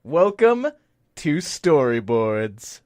Welcome to Storyboards.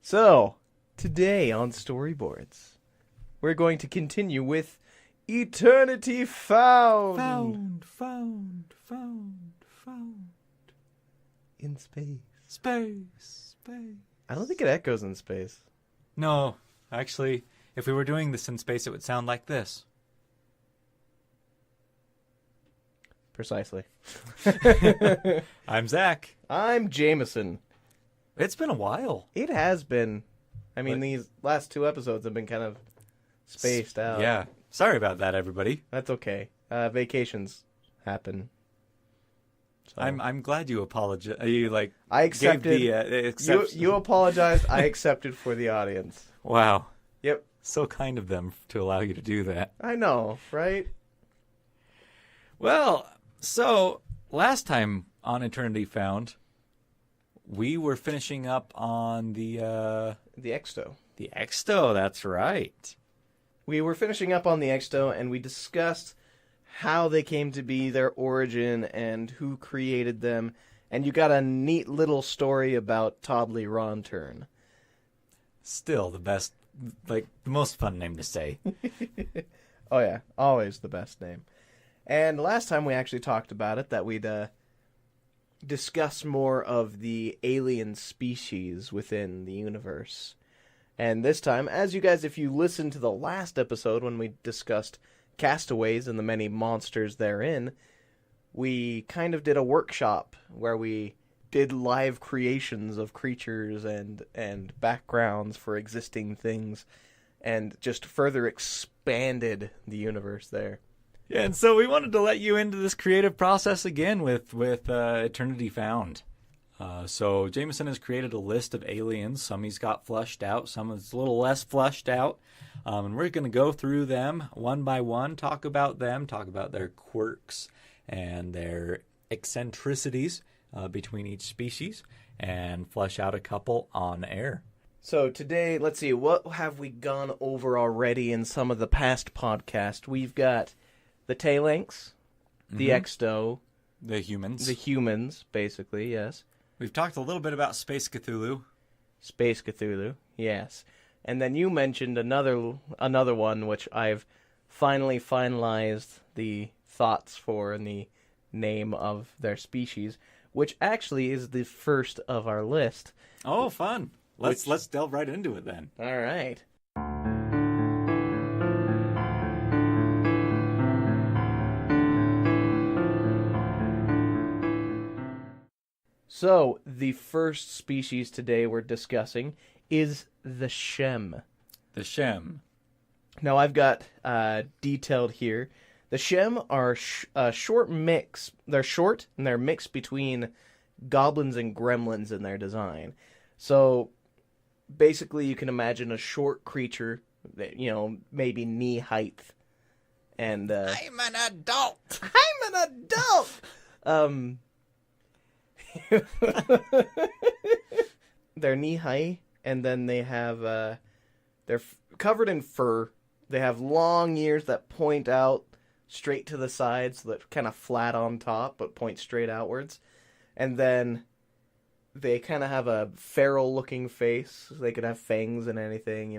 So, today on Storyboards, we're going to continue with Eternity Found. Found. In space. Space. I don't think it echoes in space. No, actually, if we were doing this in space, it would sound like this. Precisely. I'm Zach. I'm Jameson. It's been a while. It has been. I mean, these last two episodes have been kind of spaced out. Yeah. Sorry about that, everybody. That's okay. Vacations happen. So. I'm glad you apologize. I accepted. You apologized. I accepted for the audience. Wow. Yep. So kind of them to allow you to do that. I know, right? Well, so last time on Eternity Found, we were finishing up on the Exto. The Exto, that's right. We were finishing up on the Exto, and we discussed how they came to be, their origin, and who created them. And you got a neat little story about Toddley Ronturn. Still the best, the most fun name to say. Oh yeah, always the best name. And last time we actually talked about it, that we'd discuss more of the alien species within the universe. And this time, as you guys, if you listened to the last episode when we discussed castaways and the many monsters therein, we kind of did a workshop where we did live creations of creatures and backgrounds for existing things and just further expanded the universe there. Yeah, and so we wanted to let you into this creative process again with Eternity Found. So Jameson has created a list of aliens. Some he's got fleshed out, some is a little less fleshed out. And we're going to go through them one by one, talk about them, talk about their quirks and their eccentricities between each species, and flesh out a couple on air. So today, let's see, what have we gone over already in some of the past podcasts? We've got the Talanx, the Exto. The humans. The humans, basically, yes. We've talked a little bit about Space Cthulhu. Space Cthulhu, yes. And then you mentioned another one, which I've finally finalized the thoughts for and the name of their species, which actually is the first of our list. Oh, fun. Let's delve right into it then. All right. So, the first species today we're discussing is the Shem. The Shem. Now, I've got detailed here. The Shem are a short mix. They're short, and they're mixed between goblins and gremlins in their design. So, basically, you can imagine a short creature that, maybe knee height. And I'm an adult! I'm an adult! They're knee high, and then they have they're covered in fur. They have long ears that point out straight to the sides, so that kind of flat on top but point straight outwards. And then they kind of have a feral looking face. They could have fangs and anything,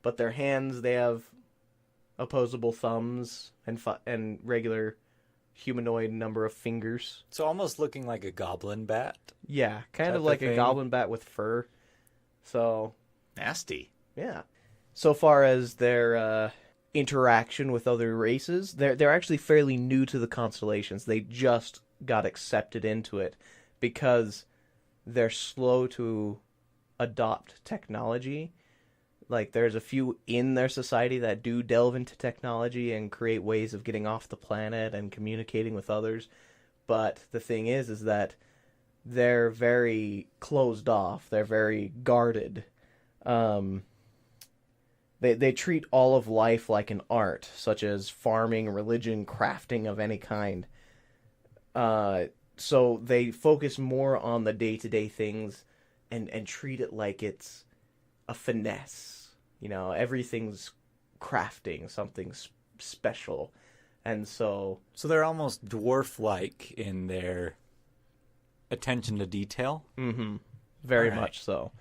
but their hands, they have opposable thumbs and regular humanoid number of fingers. So almost looking like a goblin bat. Yeah, kind of like a goblin bat with fur. So nasty. Yeah. So far as their interaction with other races, they're actually fairly new to the Constellations. They just got accepted into it because they're slow to adopt technology. Like, there's a few in their society that do delve into technology and create ways of getting off the planet and communicating with others. But the thing is that they're very closed off. They're very guarded. They treat all of life like an art, such as farming, religion, crafting of any kind. So they focus more on the day-to-day things and treat it like it's a finesse. You know, everything's crafting, something special. And so they're almost dwarf-like in their attention to detail? Mm-hmm. Very much so.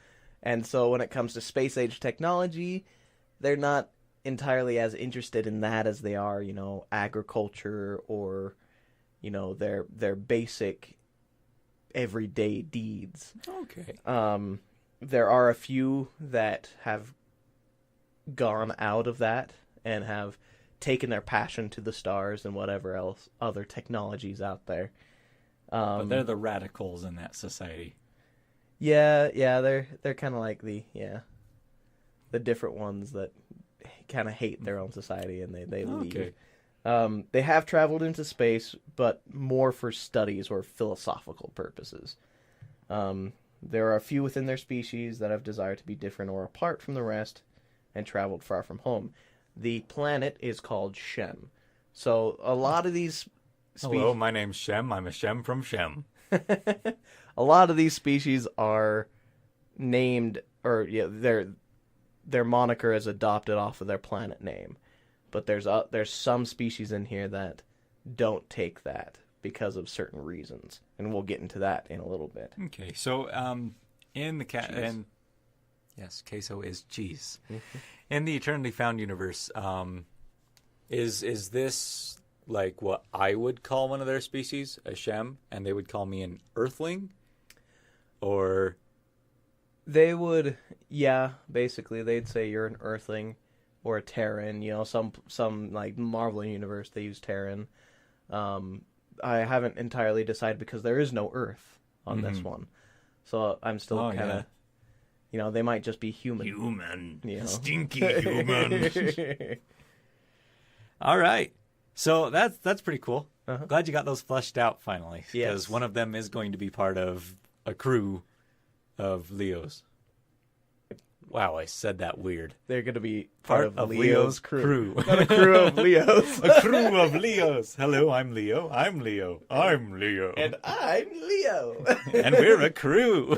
And so when it comes to space-age technology, they're not entirely as interested in that as they are, you know, agriculture or, you know, their basic everyday deeds. Okay. There are a few that have gone out of that and have taken their passion to the stars and whatever else other technologies out there. But they're the radicals in that society. Yeah, they're kind of like the different ones that kind of hate their own society and they leave. They have traveled into space, but more for studies or philosophical purposes. There are a few within their species that have desired to be different or apart from the rest and traveled far from home. The planet is called Shem. So a lot of these Hello, my name's Shem. I'm a Shem from Shem. A lot of these species are named, or their moniker is adopted off of their planet name. But there's some species in here that don't take that because of certain reasons, and we'll get into that in a little bit. Okay, so in the yes, queso is cheese. Mm-hmm. In the Eternity Found universe, is this like what I would call one of their species, a Shem, and they would call me an Earthling, or they would, basically they'd say you're an Earthling or a Terran. You know, some like Marvel universe they use Terran. I haven't entirely decided because there is no Earth on this one, so I'm still kind of. You know, they might just be human. Human. You know? Stinky human. All right. So that's pretty cool. Uh-huh. Glad you got those fleshed out finally. Because one of them is going to be part of a crew of Leos. Wow, I said that weird. They're going to be part of Leo's crew. Not a crew of Leos. A crew of Leos. Hello, I'm Leo. I'm Leo. I'm Leo. And I'm Leo. And we're a crew.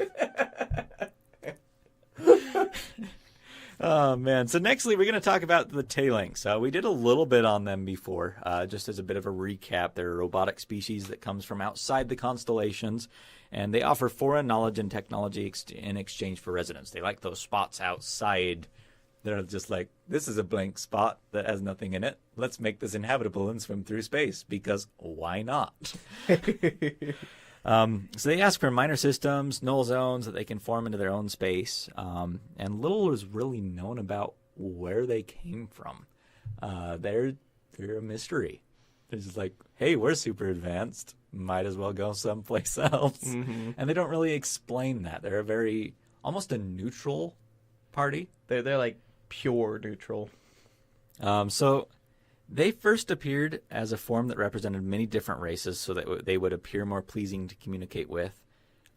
Oh, man. So nextly, we're going to talk about the tailings. We did a little bit on them before, just as a bit of a recap. They're a robotic species that comes from outside the constellations, and they offer foreign knowledge and technology in exchange for residence. They like those spots outside. They're just like, this is a blank spot that has nothing in it. Let's make this inhabitable and swim through space, because why not? So they ask for minor systems, null zones that they can form into their own space, and little is really known about where they came from. They're a mystery. They're just like, hey, we're super advanced. Might as well go someplace else. Mm-hmm. And they don't really explain that. They're almost a neutral party. They're like pure neutral. So they first appeared as a form that represented many different races so that they would appear more pleasing to communicate with.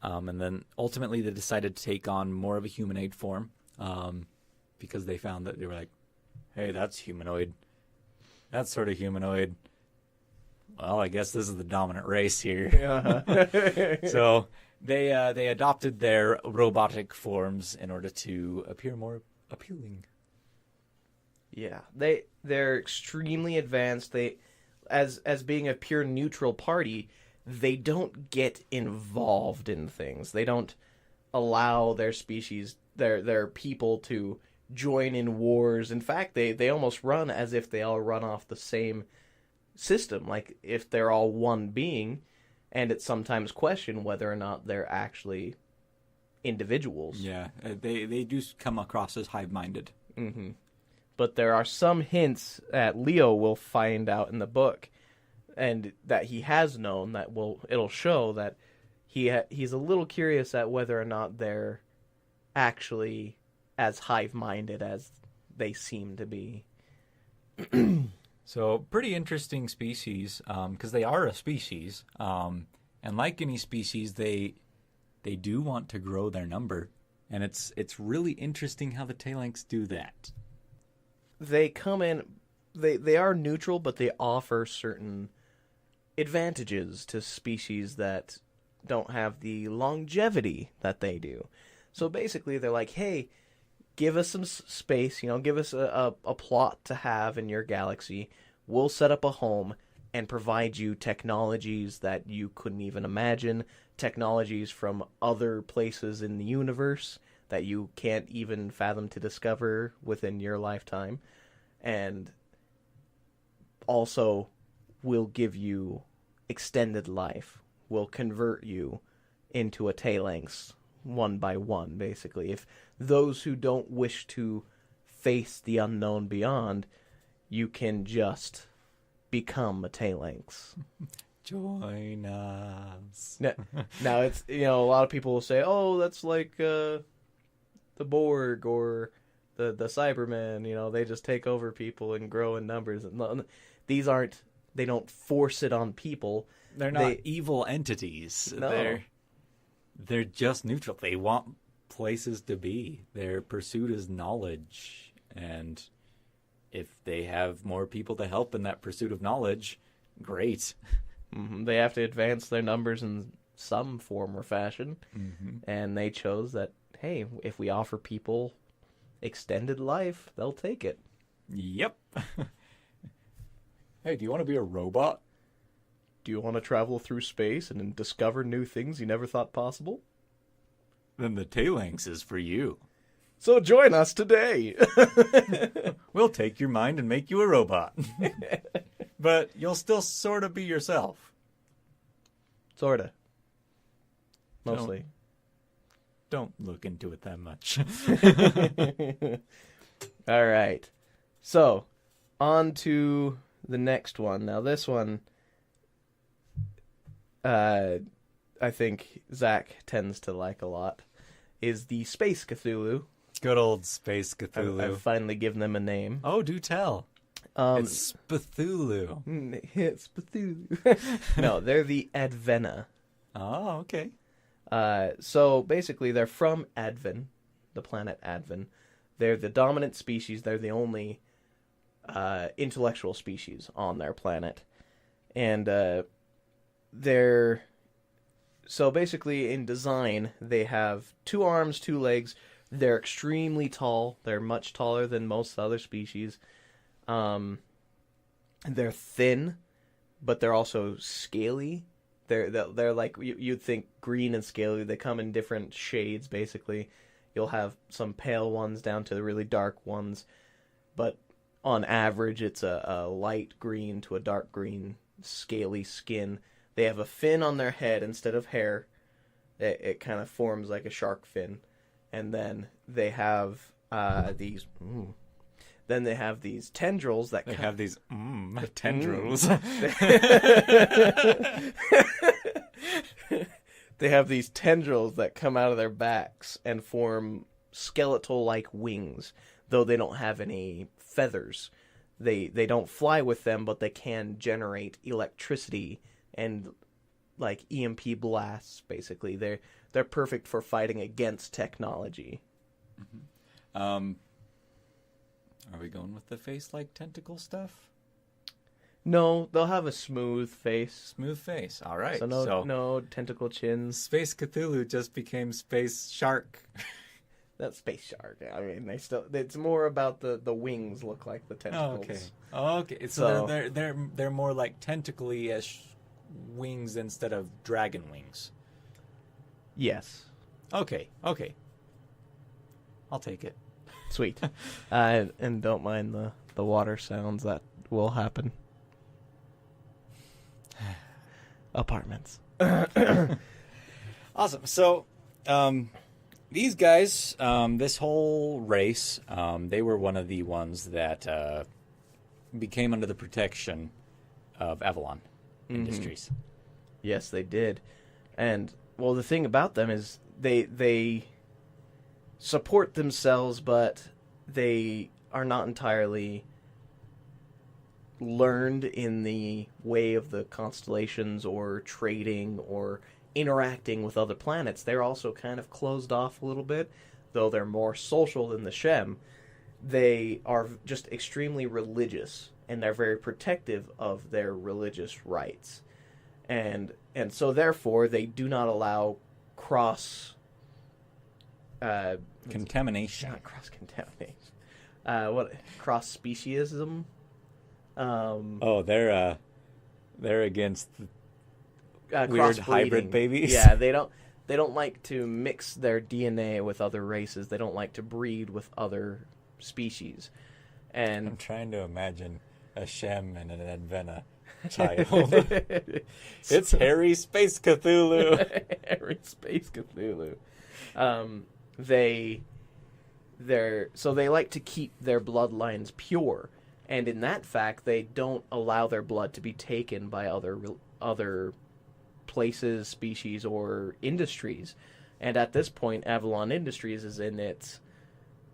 And then ultimately they decided to take on more of a humanoid form because they found that they were like, hey, that's humanoid. That's sort of humanoid. Well, I guess this is the dominant race here. Uh-huh. So they adopted their robotic forms in order to appear more appealing. Yeah, they're extremely advanced. They, as being a pure neutral party, they don't get involved in things. They don't allow their species, their people to join in wars. In fact, they almost run as if they all run off the same system, like if they're all one being, and it's sometimes questioned whether or not they're actually individuals. Yeah, they do come across as hive-minded. Mm-hmm. But there are some hints that Leo will find out in the book, and that he has known that it'll show that he's a little curious at whether or not they're actually as hive-minded as they seem to be. So pretty interesting species because they are a species, and like any species, they do want to grow their number, and it's really interesting how the tailings do that. They come in, they are neutral, but they offer certain advantages to species that don't have the longevity that they do. So basically, they're like, hey, give us some space, give us a plot to have in your galaxy. We'll set up a home and provide you technologies that you couldn't even imagine, technologies from other places in the universe that you can't even fathom to discover within your lifetime. And also, we'll give you extended life. We'll convert you into a tailings one by one, basically. If those who don't wish to face the unknown beyond, you can just become a tailings. Join us. Now it's, a lot of people will say, oh, that's like the Borg or the Cybermen, they just take over people and grow in numbers. They don't force it on people. They're not evil entities. No. They're just neutral. They want places to be. Their pursuit is knowledge. And if they have more people to help in that pursuit of knowledge, great. Mm-hmm. They have to advance their numbers in some form or fashion. Mm-hmm. And they chose that, hey, if we offer people extended life, they'll take it. Yep. Hey, do you want to be a robot? Do you want to travel through space and discover new things you never thought possible? Then the tailings is for you. So join us today. We'll take your mind and make you a robot. But you'll still sort of be yourself. Sorta. Mostly. Don't look into it that much. All right. So, on to the next one. Now, this one, I think Zach tends to like a lot, is the Space Cthulhu. Good old Space Cthulhu. I've finally given them a name. Oh, do tell. It's Cthulhu. It's Cthulhu. No, they're the Advena. Oh, okay. So basically, they're from Advent, the planet Advent. They're the dominant species. They're the only intellectual species on their planet, and they're so basically in design. They have 2 arms, 2 legs. They're extremely tall. They're much taller than most other species. They're thin, but they're also scaly. They're like, you'd think green and scaly. They come in different shades, basically. You'll have some pale ones down to the really dark ones. But on average, it's a light green to a dark green, scaly skin. They have a fin on their head instead of hair. It kind of forms like a shark fin. And then they have these... Then they have these tendrils that... have these tendrils. They have these tendrils that come out of their backs and form skeletal-like wings, though they don't have any feathers. They don't fly with them, but they can generate electricity and like EMP blasts, basically. They're perfect for fighting against technology. Mm-hmm. Are we going with the face-like tentacle stuff? No, they'll have a smooth face. Smooth face. All right. So no tentacle chins. Space Cthulhu just became Space Shark. That's Space Shark. I mean, it's more about the wings look like the tentacles. Okay. So they're more like tentacly-ish wings instead of dragon wings. Yes. Okay. I'll take it. Sweet. And don't mind the water sounds that will happen. Apartments. Awesome. So, these guys, this whole race, they were one of the ones that became under the protection of Avalon Industries. Yes, they did. And, well, the thing about them is they support themselves, but they are not entirely learned in the way of the constellations or trading or interacting with other planets, they're also kind of closed off a little bit, though they're more social than the Shem. They are just extremely religious, and they're very protective of their religious rites. And so therefore they do not allow contamination. Not cross contamination. What cross speciesism? They're against weird hybrid babies. Yeah, they don't like to mix their DNA with other races. They don't like to breed with other species. And I'm trying to imagine a Shem and an Advena child. It's Harry Space Cthulhu. Harry Space Cthulhu. They like to keep their bloodlines pure, and in that fact, they don't allow their blood to be taken by other places, species, or industries. And at this point, Avalon Industries is in its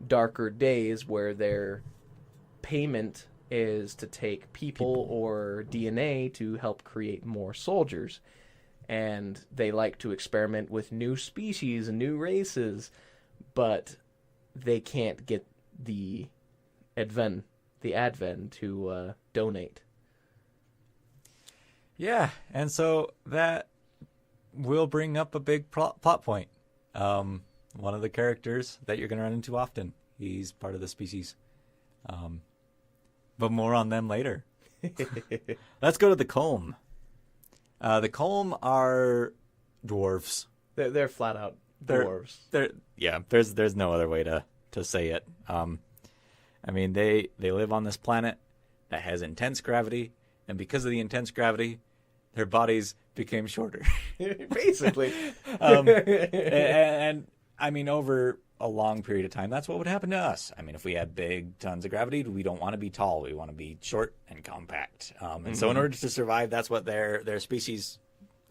darker days, where their payment is to take people or DNA to help create more soldiers. And they like to experiment with new species and new races, but they can't get the Adven to donate. Yeah, and so that will bring up a big plot point. One of the characters that you're going to run into often. He's part of the species. But more on them later. Let's go to the Colm. The Colm are dwarves. They're flat out dwarves. There's no other way to say it. I mean, they live on this planet that has intense gravity, and because of the intense gravity, their bodies became shorter. Basically. and I mean, over a long period of time, that's what would happen to us. I mean, if we had big tons of gravity, we don't want to be tall. We want to be short and compact. And so in order to survive, that's what their species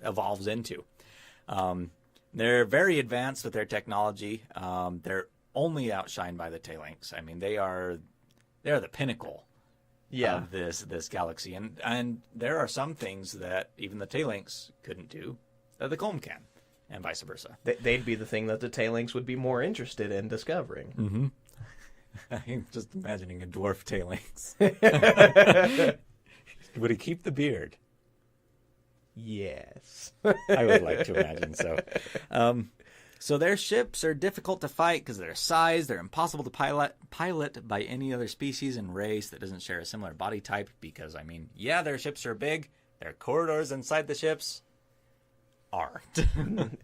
evolves into. They're very advanced with their technology. They're only outshined by the Tailings. I mean, they're the pinnacle of this galaxy. And there are some things that even the Tailings couldn't do that the Colm can. And vice versa. They'd be the thing that the Tailings would be more interested in discovering. Mm-hmm. I'm just imagining a dwarf Tailings. Would he keep the beard? Yes. I would like to imagine so. So their ships are difficult to fight because of their size. They're impossible to pilot by any other species and race that doesn't share a similar body type because, I mean, yeah, their ships are big. Their corridors inside the ships aren't.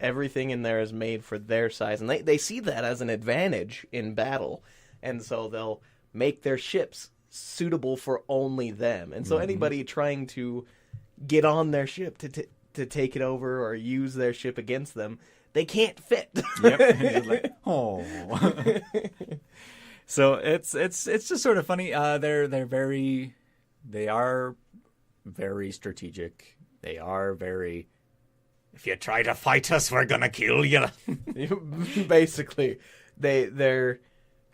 Everything in there is made for their size, and they see that as an advantage in battle, and so they'll make their ships suitable for only them. And so anybody trying to get on their ship to take it over or use their ship against them, they can't fit. Yep. Like, oh. So it's just sort of funny. They are very strategic. They are very, if you try to fight us, we're gonna kill you. Basically, they're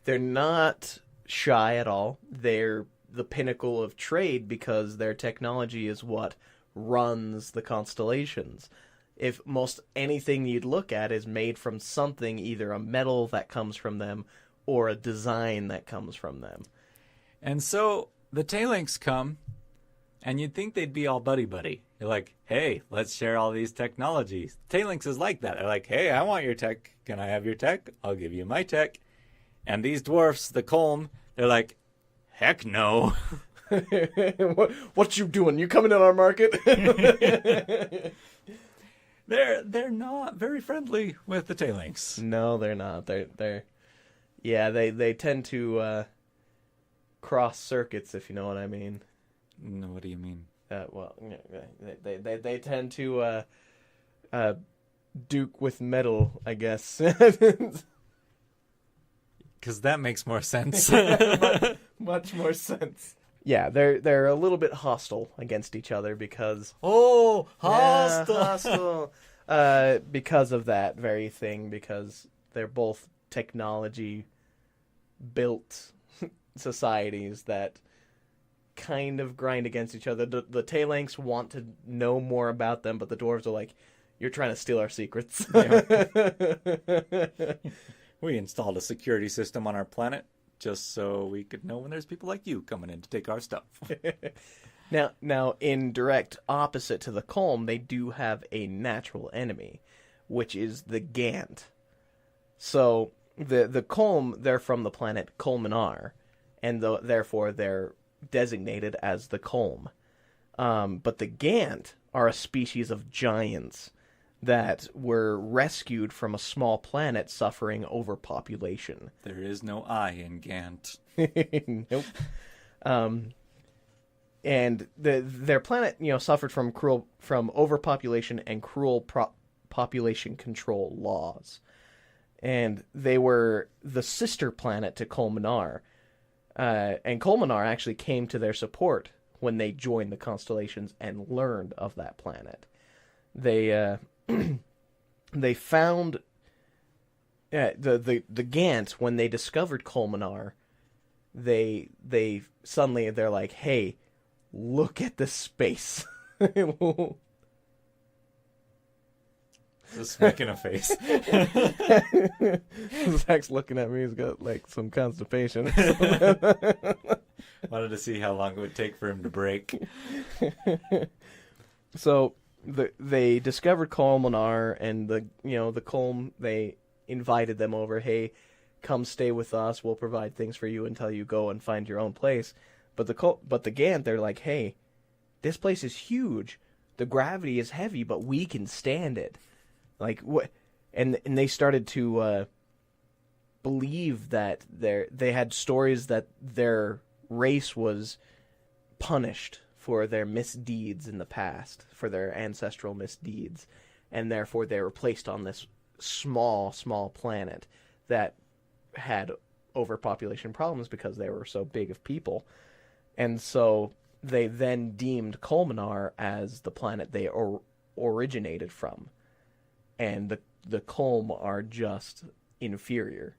not shy at all. They're the pinnacle of trade because their technology is what runs the constellations. If most anything you'd look at is made from something, either a metal that comes from them or a design that comes from them. And so the Tailings come, and you'd think they'd be all buddy-buddy. You're like, hey, let's share all these technologies. Tailings is like that. They're like, hey, I want your tech. Can I have your tech? I'll give you my tech. And these dwarfs, the Colm, they're like, heck no. What you doing? You coming in our market? They're not very friendly with the Tailings. No, they're not. They tend to cross circuits, if you know what I mean. No, what do you mean? They tend to duke with metal, I guess. Because that makes more sense. Much more sense. Yeah, they're a little bit hostile against each other because hostile. Because of that very thing, because they're both technology built societies that kind of grind against each other. The Talanks want to know more about them, but the dwarves are like, you're trying to steal our secrets. We installed a security system on our planet just so we could know when there's people like you coming in to take our stuff. Now, in direct opposite to the Colm, they do have a natural enemy, which is the Gant. So the Colm, they're from the planet Colmenar, and therefore they're designated as the Colm. But the Gant are a species of giants that were rescued from a small planet suffering overpopulation. There is no I in Gant. Nope. And their planet, suffered from overpopulation and cruel population control laws. And they were the sister planet to Colmenar. And Colmenar actually came to their support when they joined the Constellations and learned of that planet. They they found the Gant when they discovered Colmenar. They're like, hey, look at the space. Just making a face. Zach's looking at me. He's got like some constipation. Wanted to see how long it would take for him to break. So they discovered Colmenar, and the Colm, they invited them over. Hey, come stay with us. We'll provide things for you until you go and find your own place. But the Gant, they're like, hey, this place is huge. The gravity is heavy, but we can stand it. Like what? And they started to believe that they had stories that their race was punished for their misdeeds in the past, for their ancestral misdeeds, and therefore they were placed on this small planet that had overpopulation problems because they were so big of people. And so they then deemed Colmenar as the planet they originated from. And the Colm are just inferior.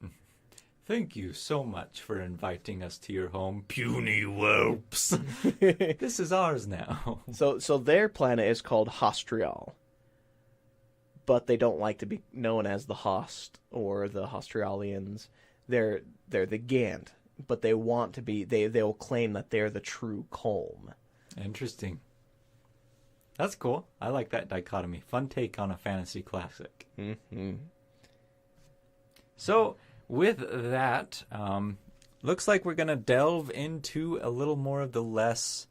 Thank you so much for inviting us to your home, puny whelps. This is ours now. So their planet is called Hostrial. But they don't like to be known as the Host or the Hostrialians. They're the Gant, but they want to be. They'll claim that they're the true Colm. Interesting. That's cool. I like that dichotomy. Fun take on a fantasy classic. Mm-hmm. So, with that, looks like we're going to delve into a little more of the less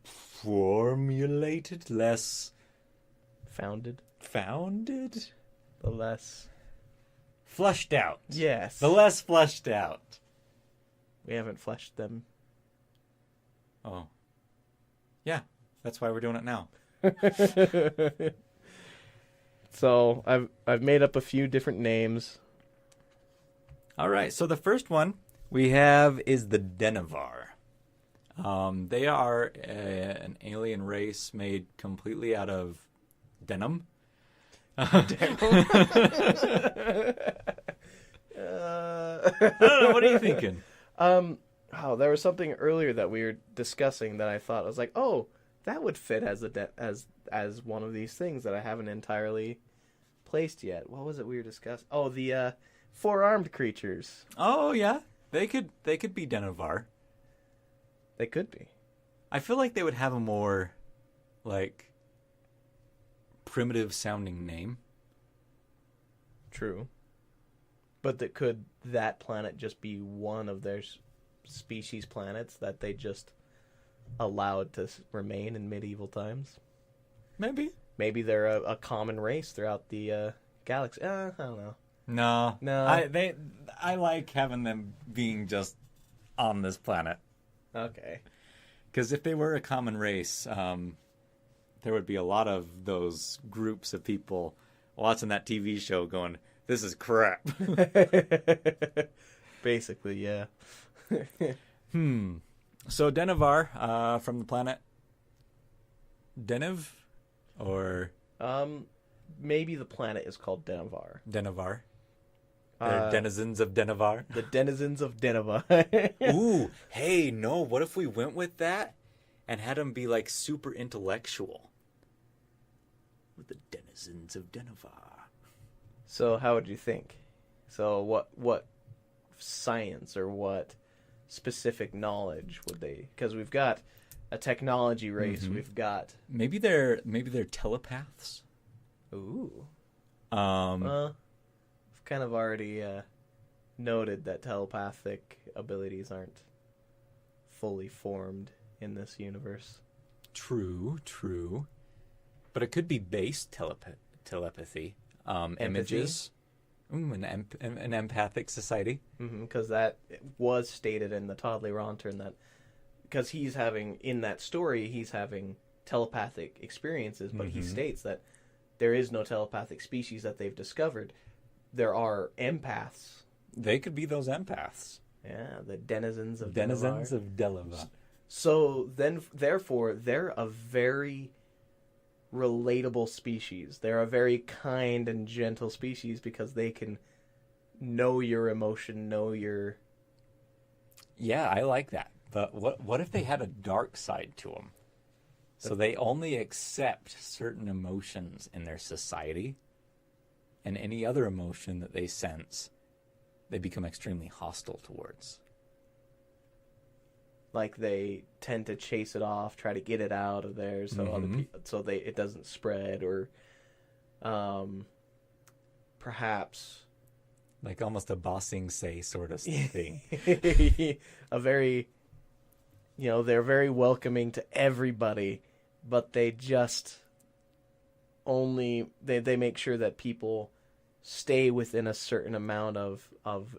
formulated, less Founded? The less flushed out. Yes. The less fleshed out. We haven't fleshed them. Oh. Yeah, that's why we're doing it now. So I've made up a few different names. All right, so the first one we have is the Denevar. They are an alien race made completely out of denim. I don't know, what are you thinking? There was something earlier that we were discussing that I thought, I was like, oh, that would fit as as one of these things that I haven't entirely placed yet. What was it we were discussing? Oh, the four-armed creatures. Oh yeah, they could be Denevar. They could be. I feel like they would have a more like primitive sounding name. True. But could that planet just be one of their species planets that they just allowed to remain in medieval times? Maybe they're a common race throughout the galaxy. I don't know. No. I like having them being just on this planet. Okay. Because if they were a common race, there would be a lot of those groups of people watching that TV show going, this is crap. Basically, yeah. So Denevar, from the planet Denev? Or maybe the planet is called Denevar. Denevar. They're denizens of Denevar. The denizens of Deneva. Ooh, hey, no, what if we went with that and had them be like super intellectual? With the denizens of Denevar. So how would you think? So what science or what specific knowledge would they? Because we've got a technology race. Mm-hmm. We've got Maybe they're telepaths. ooh. Um, I've kind of already noted that telepathic abilities aren't fully formed in this universe. True. But it could be base telepathy. Images. An empathic society. Because that was stated in the Todd Lee Ronturn that because he's having in that story he's having telepathic experiences, but he states that there is no telepathic species that they've discovered. There are empaths. They could be those empaths. Yeah, the denizens of Delavar. So then, therefore, they're a very relatable species. They're a very kind and gentle species because they can know your emotion, know your... Yeah, I like that. But what if they had a dark side to them? So they only accept certain emotions in their society, and any other emotion that they sense, they become extremely hostile towards. Like they tend to chase it off, try to get it out of there, so other people, it doesn't spread, or perhaps Like almost a bossing say sort of thing. a very, they're very welcoming to everybody, but they just only they make sure that people stay within a certain amount of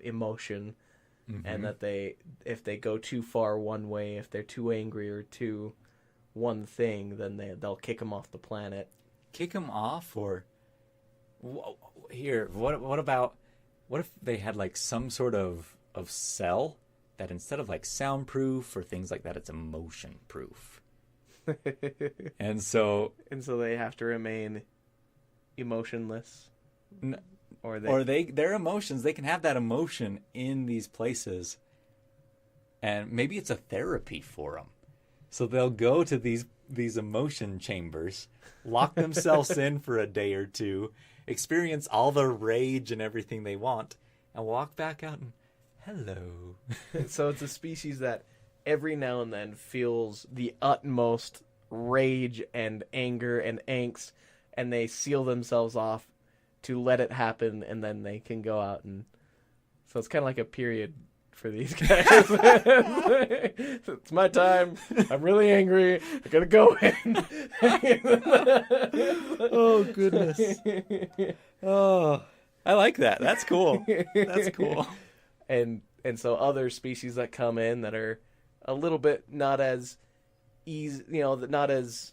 emotion, and that if they go too far one way, if they're too angry or too one thing, then they'll kick them off the planet. Kick them off, or here, what if they had like some sort of cell that instead of like soundproof or things like that, it's emotion proof. and so they have to remain emotionless, or their emotions, they can have that emotion in these places, and maybe it's a therapy for them. So they'll go to these emotion chambers, lock themselves in for a day or two, experience all the rage and everything they want, and walk back out and hello. So it's a species that every now and then feels the utmost rage and anger and angst, and they seal themselves off to let it happen, and then they can go out and... So it's kind of like a period for these guys. It's my time. I'm really angry. I gotta go in. Oh, goodness. Oh, I like that. That's cool. That's cool. And so other species that come in that are a little bit not as easy, not as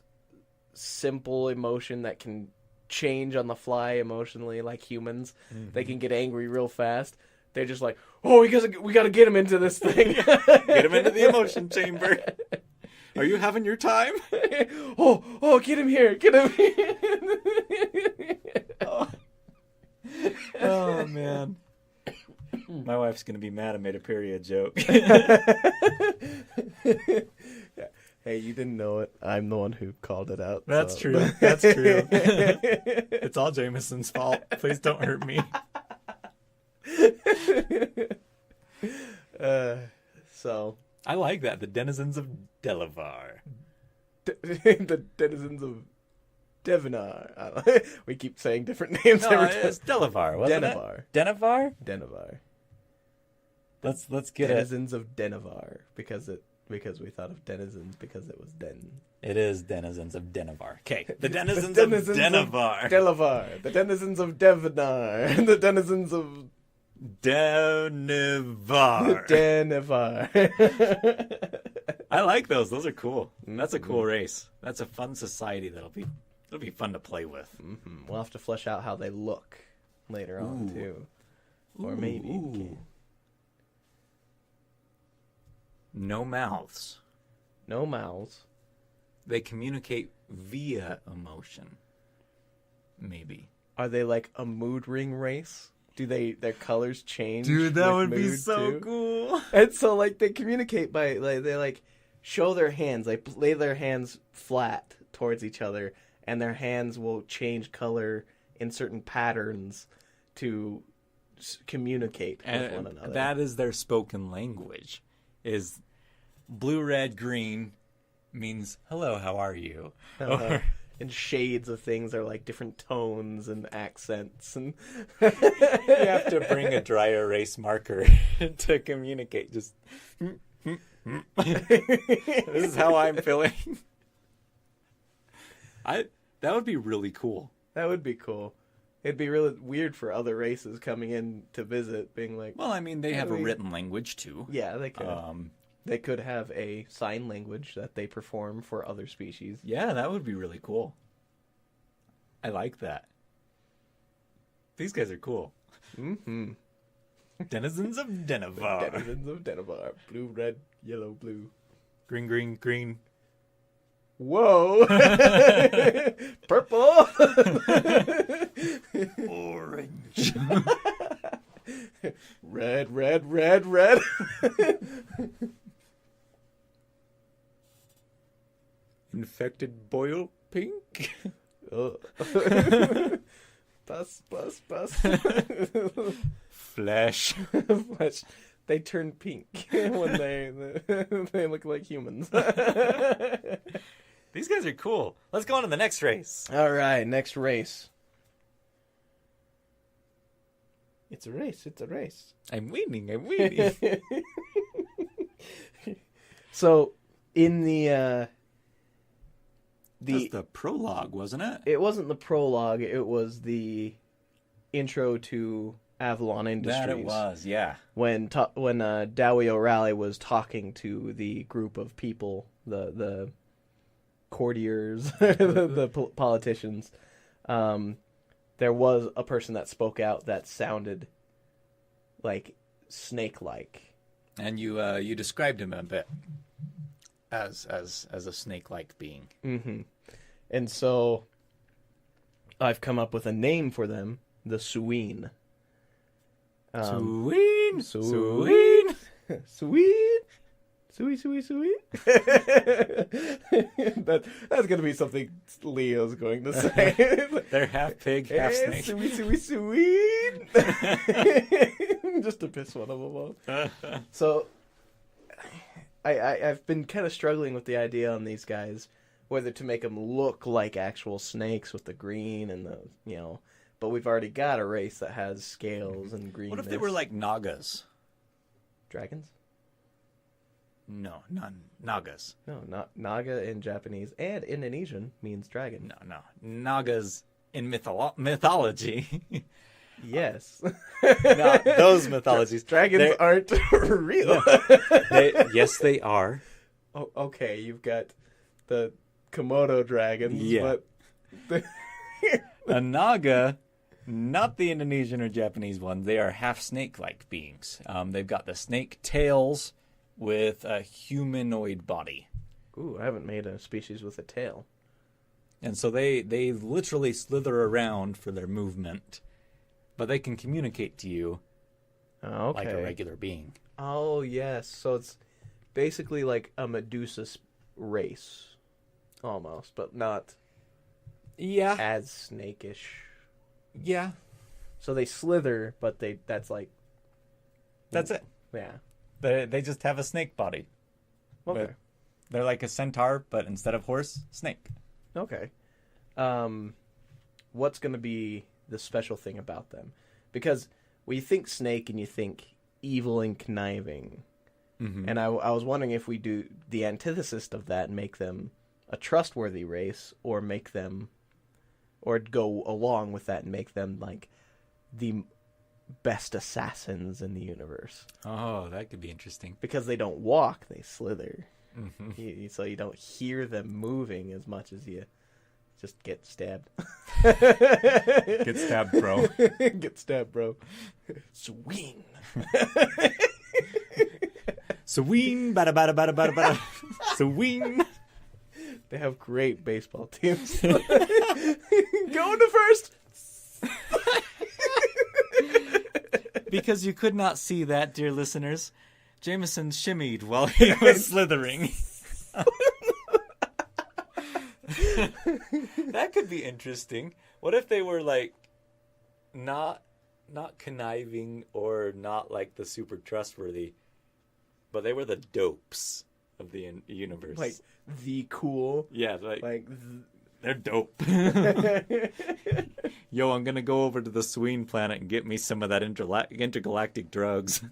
simple emotion that can change on the fly emotionally like humans. They can get angry real fast. They're just like, oh, we gotta get him into this thing. Get him into the emotion chamber. Are you having your time? Oh, get him here. Get him here. Oh, man. My wife's going to be mad I made a period joke. Hey, you didn't know it. I'm the one who called it out. That's true. That's true. It's all Jameson's fault. Please don't hurt me. So I like that. The denizens of Delavar. The denizens of Devenar. We keep saying different names every time. It's Delavar, wasn't it? Denevar. Denevar? Let's get denizens of Denevar because we thought of denizens because it was den. It is denizens of Denevar. Okay, the denizens of Denevar. Delavar. The denizens of Devenar. The denizens of Denevar. Denevar. I like those. Those are cool. That's a cool race. That's a fun society it'll be fun to play with. We'll have to flesh out how they look later on too. Or maybe no mouths. No mouths. They communicate via emotion. Maybe. Are they like a mood ring race? their colors change? Dude, that with would be mood, so too? cool. And so, like, they communicate by, like, they, like, show their hands, like, lay their hands flat towards each other, and their hands will change color in certain patterns to communicate with one another. That is their spoken language. Is blue, red, green means hello, how are you? Or, and shades of things are like different tones and accents, and you have to bring a dry erase marker to communicate. Just this is how I'm feeling. That would be really cool. That would be cool. It'd be really weird for other races coming in to visit, being like, well, I mean, they have a written language too. Yeah, they could. They could have a sign language that they perform for other species. Yeah, that would be really cool. I like that. These guys are cool. Mm-hmm. Denizens of Denevar. Denizens of Denevar. Blue, red, yellow, blue. Green, green, green. Whoa! Purple! Orange. Red, red, red, red. Infected boil pink. Bus, bus, bus. Flesh. Flesh. They turn pink when they look like humans. These guys are cool. Let's go on to the next race. All right, next race. It's a race. It's a race. I'm winning. So, in the that was the prologue, wasn't it? It wasn't the prologue. It was the intro to Avalon Industries. That it was, yeah. When Dowie O'Reilly was talking to the group of people, the courtiers, the politicians, there was a person that spoke out that sounded like snake-like. And you described him a bit as a snake-like being. Mm-hmm. And so I've come up with a name for them, the Suween. Sweet. That's gonna be something Leo's going to say. They're half pig, half snake. Sweet. Just to piss one of them off. So I've been kind of struggling with the idea on these guys, whether to make them look like actual snakes with the green and the, but we've already got a race that has scales and green. What if they were like Nagas? Dragons? No, Nagas. No, not Naga in Japanese and Indonesian means dragon. No. Nagas in mythology. Yes. Not those mythologies. Dragons aren't real. Yes, they are. Oh, okay, you've got the Komodo dragons, yeah. But a Naga, not the Indonesian or Japanese one, they are half snake-like beings. They've got the snake tails with a humanoid body. Ooh, I haven't made a species with a tail. And so they literally slither around for their movement, but they can communicate to you like a regular being. Oh, yes. So it's basically like a Medusa race, almost, but not as snakish. Yeah. So they slither, but that's it. Yeah. They just have a snake body. Okay. They're like a centaur, but instead of horse, snake. Okay. What's going to be the special thing about them? Because when you think snake and you think evil and conniving, and I was wondering if we do the antithesis of that and make them a trustworthy race, or make them, or go along with that and make them like the best assassins in the universe. Oh, that could be interesting. Because they don't walk, they slither. So you don't hear them moving as much as you just get stabbed. Get stabbed, bro. Get stabbed, bro. Swing. Swing, bada bada bada bada bada. Swing. They have great baseball teams. Going to first. Because you could not see that, dear listeners, Jameson shimmied while he was slithering. That could be interesting. What if they were like not conniving or not like the super trustworthy, but they were the dopes of the universe? Like the cool. Yeah, they're dope. Yo, I'm gonna go over to the Sween planet and get me some of that intergalactic drugs.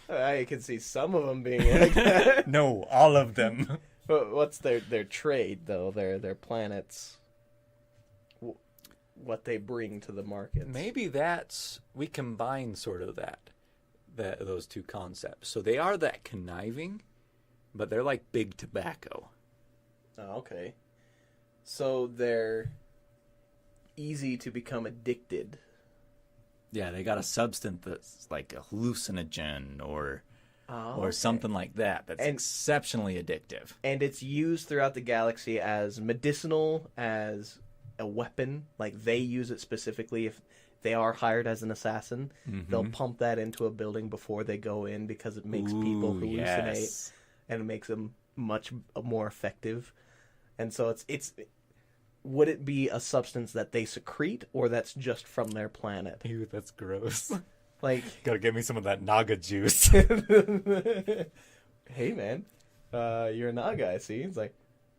I can see some of them being like that. No, all of them. But what's their trade though? Their planets. What they bring to the market. Maybe we combine sort of those two concepts. So they are that conniving, but they're like big tobacco. Oh, okay. So they're easy to become addicted. Yeah, they got a substance that's like a hallucinogen or something like that. That's exceptionally addictive. And it's used throughout the galaxy as medicinal, as a weapon. Like they use it specifically if they are hired as an assassin. Mm-hmm. They'll pump that into a building before they go in because it makes people hallucinate and it makes them much more effective. And so it's would it be a substance that they secrete or that's just from their planet? Ew, that's gross. Like, gotta get me some of that Naga juice. Hey man, you're a Naga, I see. It's like,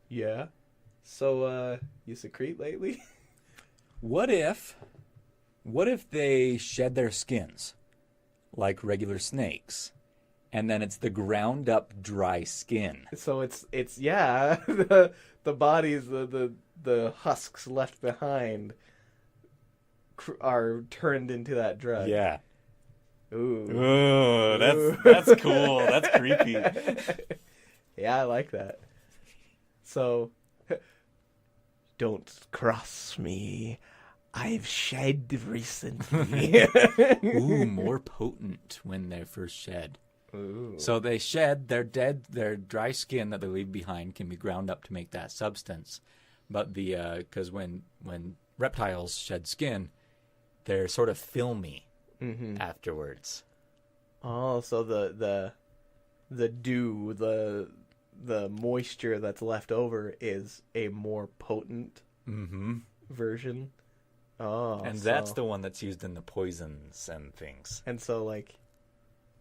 yeah. So, you secrete lately? What if they shed their skins like regular snakes, and then it's the ground up dry skin? So it's the bodies, the husks left behind are turned into that drug. Yeah. Ooh, that's cool. That's creepy. Yeah, I like that. So, don't cross me. I've shed recently. Ooh, more potent when they're first shed. Ooh. So they shed, their dry skin that they leave behind can be ground up to make that substance. But because when reptiles shed skin, they're sort of filmy afterwards. Oh, so the dew, the moisture that's left over is a more potent version. Oh, and that's the one that's used in the poisons and things. And so, like,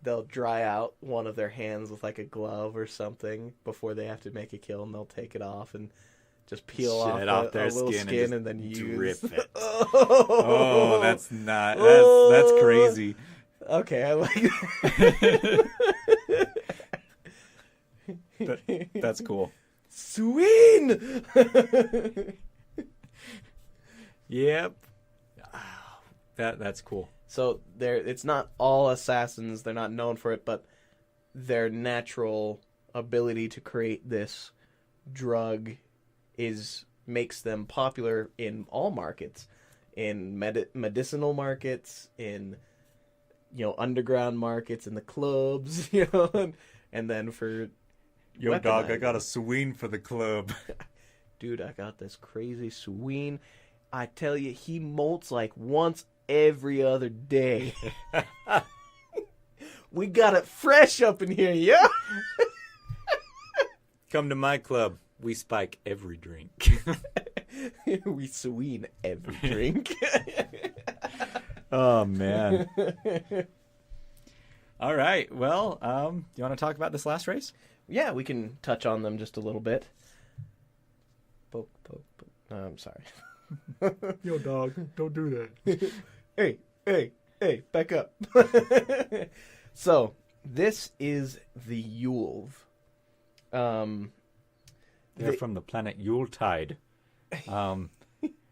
they'll dry out one of their hands with, like, a glove or something before they have to make a kill, and they'll take it off and just peel off their little skin and then use... Drip it. Oh, that's not... That's crazy. Okay, I like that. That's cool. Sween! Yep. That's cool. So it's not all assassins, they're not known for it, but their natural ability to create this drug makes them popular in all markets. In medicinal markets, in underground markets, in the clubs, and then for Yo dog, I got a sween for the club. Dude, I got this crazy sween. I tell you, he molts like once every other day. We got it fresh up in here, yeah? Come to my club. We spike every drink. We sween every drink. Oh, man. All right. Well, you want to talk about this last race? Yeah, we can touch on them just a little bit. Poke, poke, poke. No, I'm sorry. Yo, dog, don't do that. Hey, back up. So, this is the Yule. They're from the planet Yuletide,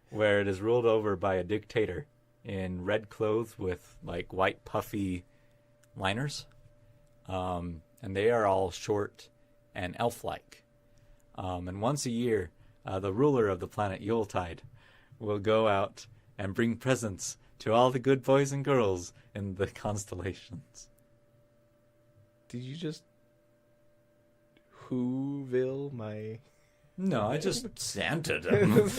where it is ruled over by a dictator in red clothes with like white puffy liners, and they are all short and elf-like. And once a year, the ruler of the planet Yuletide will go out and bring presents to all the good boys and girls in the constellations. Did you just Whoville my No, I just Santed him.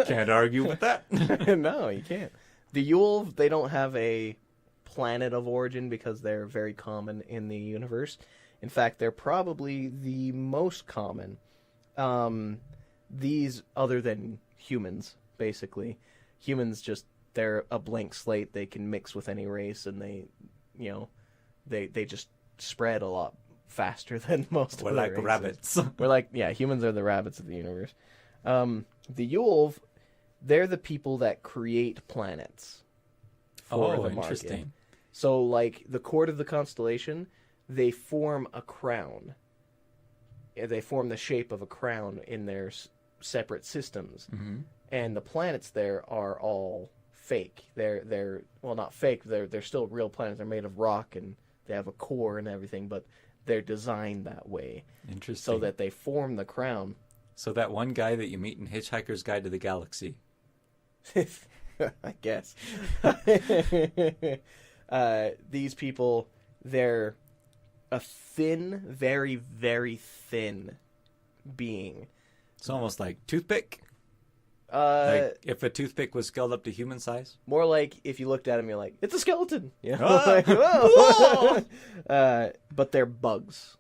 Can't argue with that. No, you can't. The Yule, they don't have a planet of origin because they're very common in the universe. In fact, they're probably the most common. These, other than humans, basically. Humans just, they're a blank slate. They can mix with any race, and they just spread a lot faster than most We're other like races. rabbits. We're like, yeah, humans are the rabbits of the universe. The Yule, they're the people that create planets for the market. Interesting. So, like, the court of the constellation, they form a crown. They form the shape of a crown in their separate systems. Mm-hmm. And the planets there are all fake. They're well, not fake. They're still real planets. They're made of rock, and they have a core and everything, but they're designed that way. Interesting. So that they form the crown. So that one guy that you meet in Hitchhiker's Guide to the Galaxy. I guess. These people, they're a thin, very, very thin being. It's almost like toothpick. Like if a toothpick was scaled up to human size. more like if you looked at him, you're like, it's a skeleton. You know? Ah! Like, whoa! But they're bugs.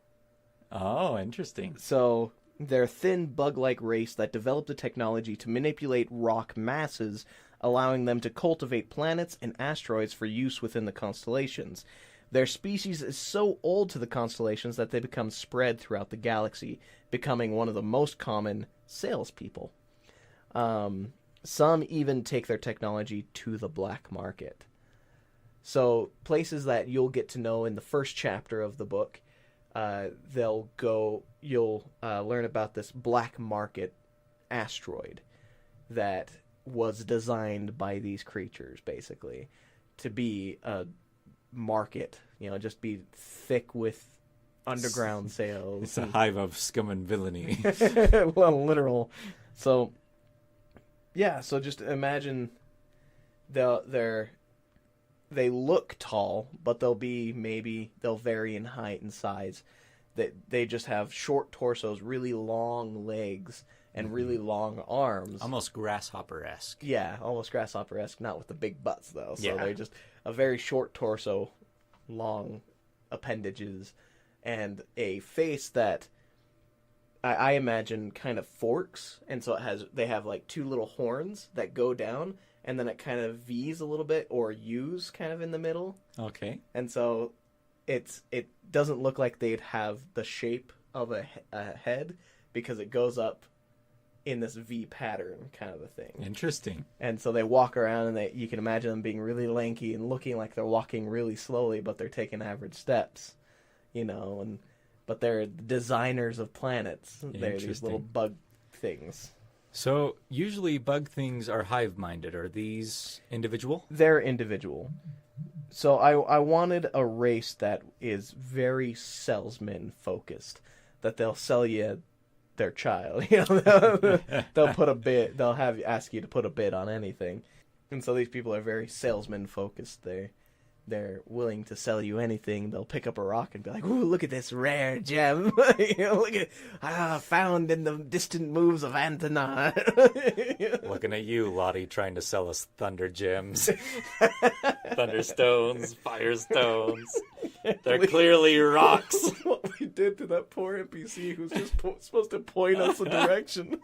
Oh, interesting. So they're a thin, bug-like race that developed the technology to manipulate rock masses, allowing them to cultivate planets and asteroids for use within the constellations. Their species is so old to the constellations that they become spread throughout the galaxy, becoming one of the most common salespeople. Some even take their technology to the black market. So places that you'll get to know in the first chapter of the book, you'll learn about this black market asteroid that was designed by these creatures, basically, to be a market, just be thick with underground sales. It's a hive of scum and villainy. Well, literal. So, yeah, so just imagine they look tall, but they'll vary in height and size. They just have short torsos, really long legs, and really long arms. Almost grasshopper-esque. Yeah, almost grasshopper-esque, not with the big butts, though. So Yeah. they're just a very short torso, long appendages, and a face that I imagine kind of forks, and so they have like two little horns that go down, and then it kind of V's a little bit, or U's kind of in the middle. Okay. And so it doesn't look like they'd have the shape of a head, because it goes up in this V pattern kind of a thing. Interesting. And so they walk around, and you can imagine them being really lanky and looking like they're walking really slowly, but they're taking average steps, but they're designers of planets. They're these little bug things. So usually bug things are hive-minded. Are these individual? They're individual. So I wanted a race that is very salesman-focused, that they'll sell you their child. They'll put a bid. They'll ask you to put a bid on anything, and so these people are very salesman focused. They're willing to sell you anything. They'll pick up a rock and be like, "Ooh, look at this rare gem! Look at found in the distant moves of Antona." Looking at you, Lottie, trying to sell us thunder gems, thunderstones, firestones. They're clearly rocks. What we did to that poor NPC who's just supposed to point us a direction.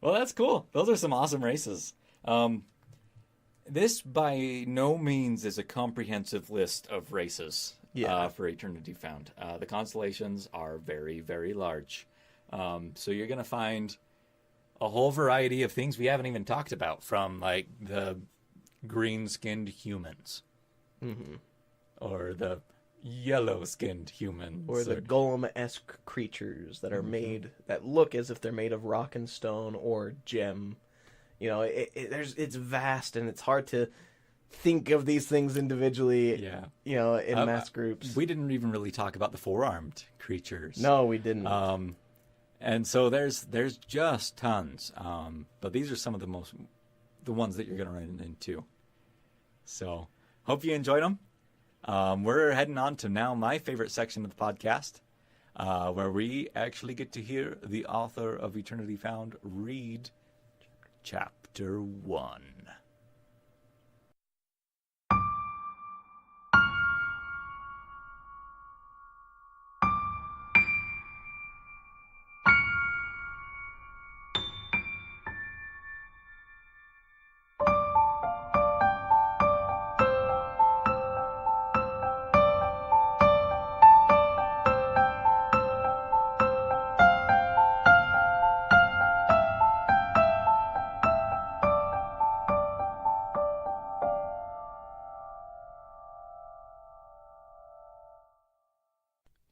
Well, that's cool. Those are some awesome races. This by no means is a comprehensive list of races for Eternity Found. The constellations are very, very large. So you're going to find a whole variety of things we haven't even talked about, from like the green-skinned humans, or the yellow-skinned humans, or the golem-esque creatures that are made, that look as if they're made of rock and stone or gem. It's vast, and it's hard to think of these things individually. Yeah. In mass groups. We didn't even really talk about the four-armed creatures. No, we didn't. And so there's just tons. But these are some of the most the ones that you're going to run into. So, hope you enjoyed them. We're heading on to now my favorite section of the podcast, where we actually get to hear the author of Eternity Found read Chapter 1.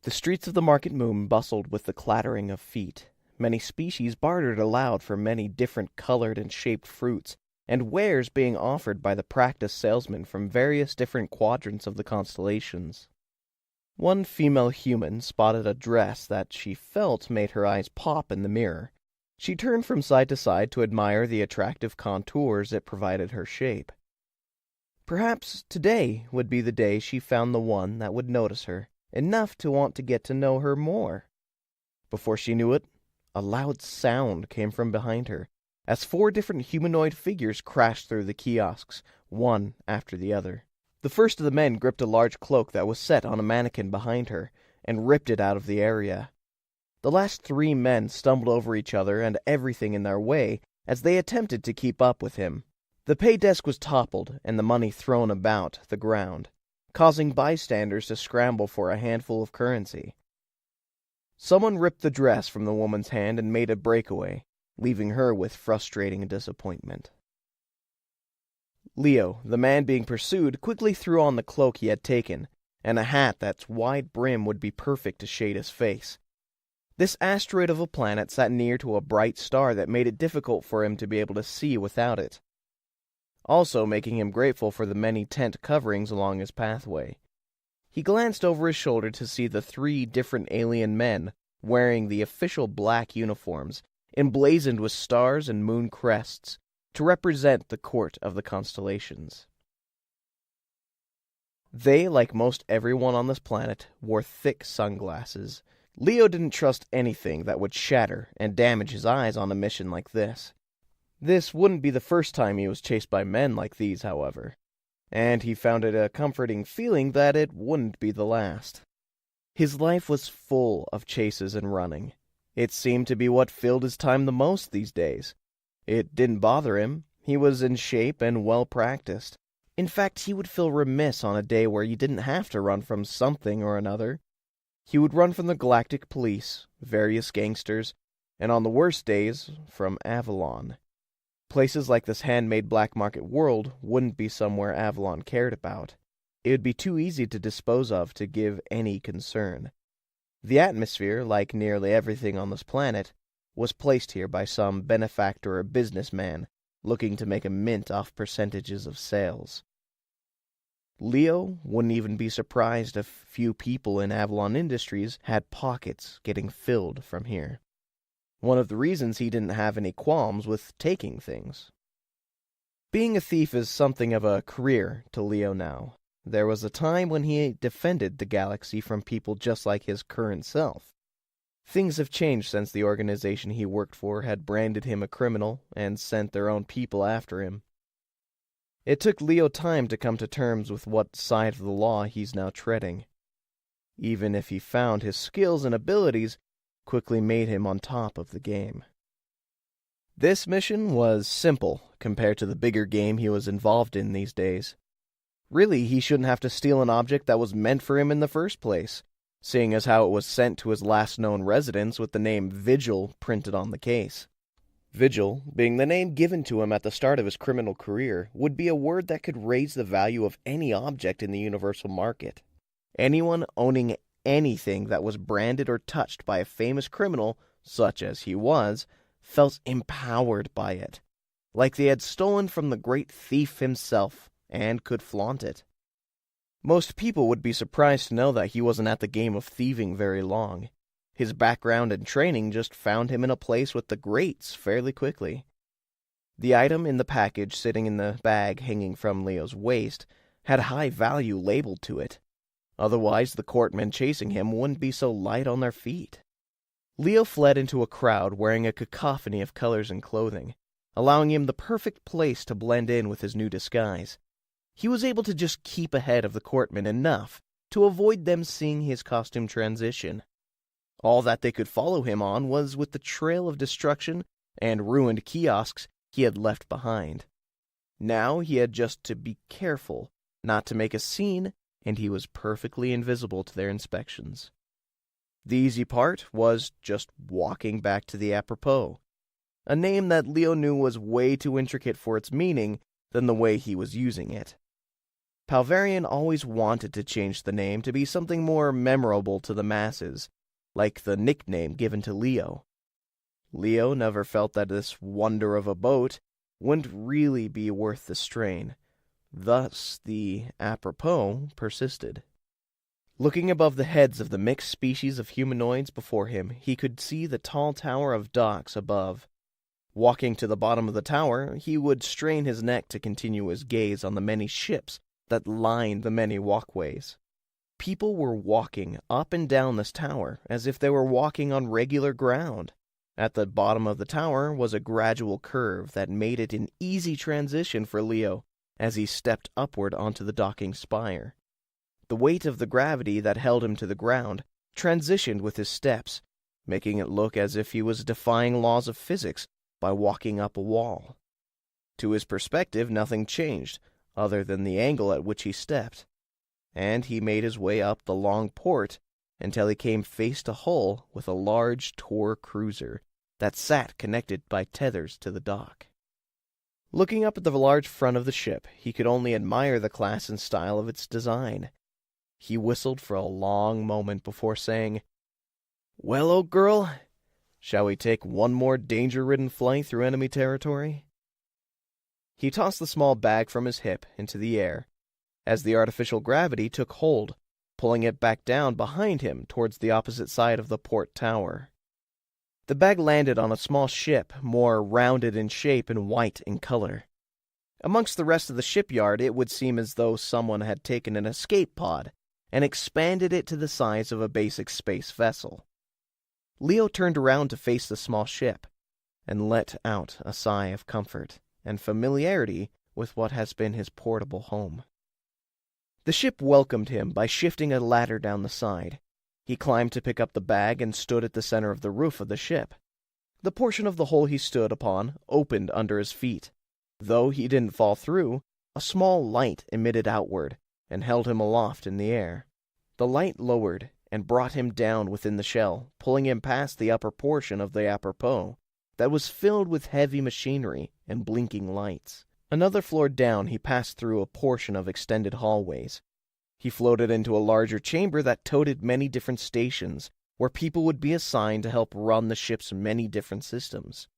The streets of the Market Moon bustled with the clattering of feet. Many species bartered aloud for many different colored and shaped fruits, and wares being offered by the practiced salesmen from various different quadrants of the constellations. One female human spotted a dress that she felt made her eyes pop in the mirror. She turned from side to side to admire the attractive contours it provided her shape. Perhaps today would be the day she found the one that would notice her, enough to want to get to know her more. Before she knew it, a loud sound came from behind her, as 4 different humanoid figures crashed through the kiosks, one after the other. The first of the men gripped a large cloak that was set on a mannequin behind her, and ripped it out of the area. The last 3 men stumbled over each other and everything in their way as they attempted to keep up with him. The pay desk was toppled, and the money thrown about the ground, causing bystanders to scramble for a handful of currency. Someone ripped the dress from the woman's hand and made a breakaway, leaving her with frustrating disappointment. Leo, the man being pursued, quickly threw on the cloak he had taken, and a hat that's wide brim would be perfect to shade his face. This asteroid of a planet sat near to a bright star that made it difficult for him to be able to see without it, also making him grateful for the many tent coverings along his pathway. He glanced over his shoulder to see the 3 different alien men wearing the official black uniforms, emblazoned with stars and moon crests, to represent the court of the Constellations. They, like most everyone on this planet, wore thick sunglasses. Leo didn't trust anything that would shatter and damage his eyes on a mission like this. This wouldn't be the first time he was chased by men like these, however, and he found it a comforting feeling that it wouldn't be the last. His life was full of chases and running. It seemed to be what filled his time the most these days. It didn't bother him. He was in shape and well-practiced. In fact, he would feel remiss on a day where he didn't have to run from something or another. He would run from the Galactic Police, various gangsters, and on the worst days, from Avalon. Places like this handmade black market world wouldn't be somewhere Avalon cared about. It would be too easy to dispose of to give any concern. The atmosphere, like nearly everything on this planet, was placed here by some benefactor or businessman looking to make a mint off percentages of sales. Leo wouldn't even be surprised if few people in Avalon Industries had pockets getting filled from here. One of the reasons he didn't have any qualms with taking things. Being a thief is something of a career to Leo now. There was a time when he defended the galaxy from people just like his current self. Things have changed since the organization he worked for had branded him a criminal and sent their own people after him. It took Leo time to come to terms with what side of the law he's now treading. Even if he found his skills and abilities quickly made him on top of the game. This mission was simple compared to the bigger game he was involved in these days. Really, he shouldn't have to steal an object that was meant for him in the first place, seeing as how it was sent to his last known residence with the name Vigil printed on the case. Vigil, being the name given to him at the start of his criminal career, would be a word that could raise the value of any object in the universal market. Anyone owning anything that was branded or touched by a famous criminal, such as he was, felt empowered by it, like they had stolen from the great thief himself, and could flaunt it. Most people would be surprised to know that he wasn't at the game of thieving very long. His background and training just found him in a place with the greats fairly quickly. The item in the package sitting in the bag hanging from Leo's waist had high value labeled to it. Otherwise, the courtmen chasing him wouldn't be so light on their feet. Leo fled into a crowd wearing a cacophony of colors and clothing, allowing him the perfect place to blend in with his new disguise. He was able to just keep ahead of the courtmen enough to avoid them seeing his costume transition. All that they could follow him on was with the trail of destruction and ruined kiosks he had left behind. Now he had just to be careful not to make a scene, and he was perfectly invisible to their inspections. The easy part was just walking back to the apropos, a name that Leo knew was way too intricate for its meaning than the way he was using it. Palverian always wanted to change the name to be something more memorable to the masses, like the nickname given to Leo. Leo never felt that this wonder of a boat wouldn't really be worth the strain. Thus, the apropos persisted. Looking above the heads of the mixed species of humanoids before him, he could see the tall tower of docks above. Walking to the bottom of the tower, he would strain his neck to continue his gaze on the many ships that lined the many walkways. People were walking up and down this tower as if they were walking on regular ground. At the bottom of the tower was a gradual curve that made it an easy transition for Leo as he stepped upward onto the docking spire. The weight of the gravity that held him to the ground transitioned with his steps, making it look as if he was defying laws of physics by walking up a wall. To his perspective, nothing changed, other than the angle at which he stepped, and he made his way up the long port until he came face to hull with a large Tor cruiser that sat connected by tethers to the dock. Looking up at the large front of the ship, he could only admire the class and style of its design. He whistled for a long moment before saying, "Well, old girl, shall we take one more danger-ridden flight through enemy territory?" He tossed the small bag from his hip into the air, as the artificial gravity took hold, pulling it back down behind him towards the opposite side of the port tower. The bag landed on a small ship, more rounded in shape and white in color. Amongst the rest of the shipyard, it would seem as though someone had taken an escape pod and expanded it to the size of a basic space vessel. Leo turned around to face the small ship, and let out a sigh of comfort and familiarity with what has been his portable home. The ship welcomed him by shifting a ladder down the side. He climbed to pick up the bag and stood at the center of the roof of the ship. The portion of the hole he stood upon opened under his feet. Though he didn't fall through, a small light emitted outward and held him aloft in the air. The light lowered and brought him down within the shell, pulling him past the upper portion of the apropos that was filled with heavy machinery and blinking lights. Another floor down, he passed through a portion of extended hallways. He floated into a larger chamber that toted many different stations, where people would be assigned to help run the ship's many different systems.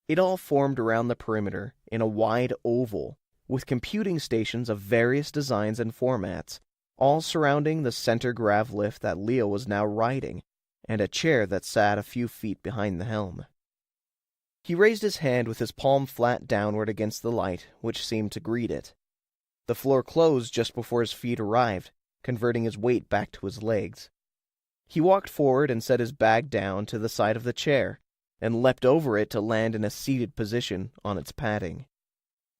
It all formed around the perimeter in a wide oval, with computing stations of various designs and formats, all surrounding the center grav lift that Leo was now riding, and a chair that sat a few feet behind the helm. He raised his hand with his palm flat downward against the light, which seemed to greet it. The floor closed just before his feet arrived, converting his weight back to his legs. He walked forward and set his bag down to the side of the chair, and leapt over it to land in a seated position on its padding.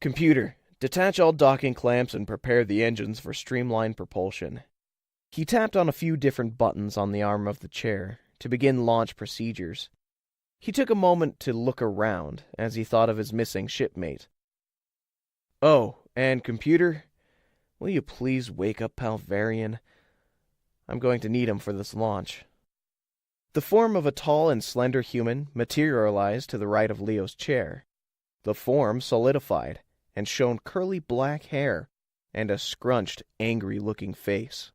"Computer, detach all docking clamps and prepare the engines for streamlined propulsion." He tapped on a few different buttons on the arm of the chair to begin launch procedures. He took a moment to look around as he thought of his missing shipmate. "Oh, and computer, will you please wake up Palverian? I'm going to need him for this launch." The form of a tall and slender human materialized to the right of Leo's chair. The form solidified and shone curly black hair and a scrunched, angry-looking face.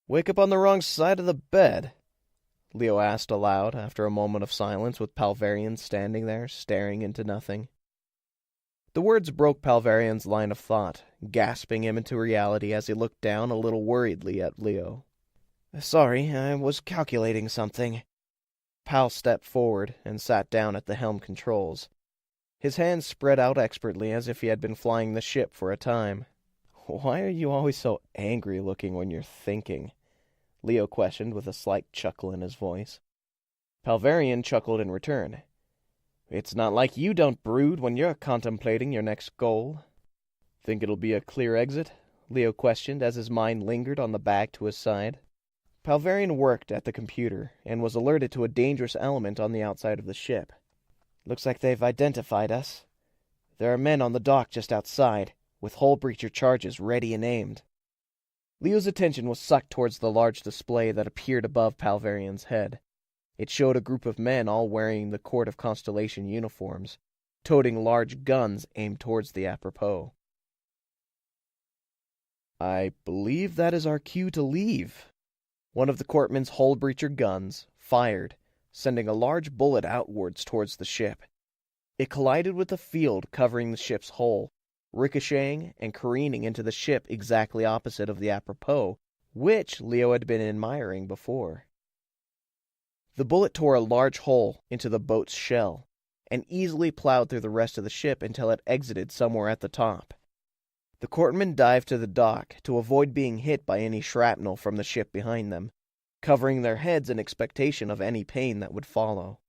"Wake up on the wrong side of the bed?" Leo asked aloud after a moment of silence with Palverian standing there, staring into nothing. The words broke Palverian's line of thought, gasping him into reality as he looked down a little worriedly at Leo. "Sorry, I was calculating something." Pal stepped forward and sat down at the helm controls. His hands spread out expertly as if he had been flying the ship for a time. "Why are you always so angry-looking when you're thinking?" Leo questioned with a slight chuckle in his voice. Palverian chuckled in return. "It's not like you don't brood when you're contemplating your next goal." "Think it'll be a clear exit?" Leo questioned as his mind lingered on the bag to his side. Palverian worked at the computer and was alerted to a dangerous element on the outside of the ship. "Looks like they've identified us. There are men on the dock just outside, with hull breacher charges ready and aimed." Leo's attention was sucked towards the large display that appeared above Palverian's head. It showed a group of men all wearing the Court of Constellation uniforms, toting large guns aimed towards the apropos. "I believe that is our cue to leave." One of the courtmen's hull breacher guns fired, sending a large bullet outwards towards the ship. It collided with the field covering the ship's hull, ricocheting and careening into the ship exactly opposite of the apropos, which Leo had been admiring before. The bullet tore a large hole into the boat's shell, and easily plowed through the rest of the ship until it exited somewhere at the top. The courtmen dived to the dock to avoid being hit by any shrapnel from the ship behind them, covering their heads in expectation of any pain that would follow.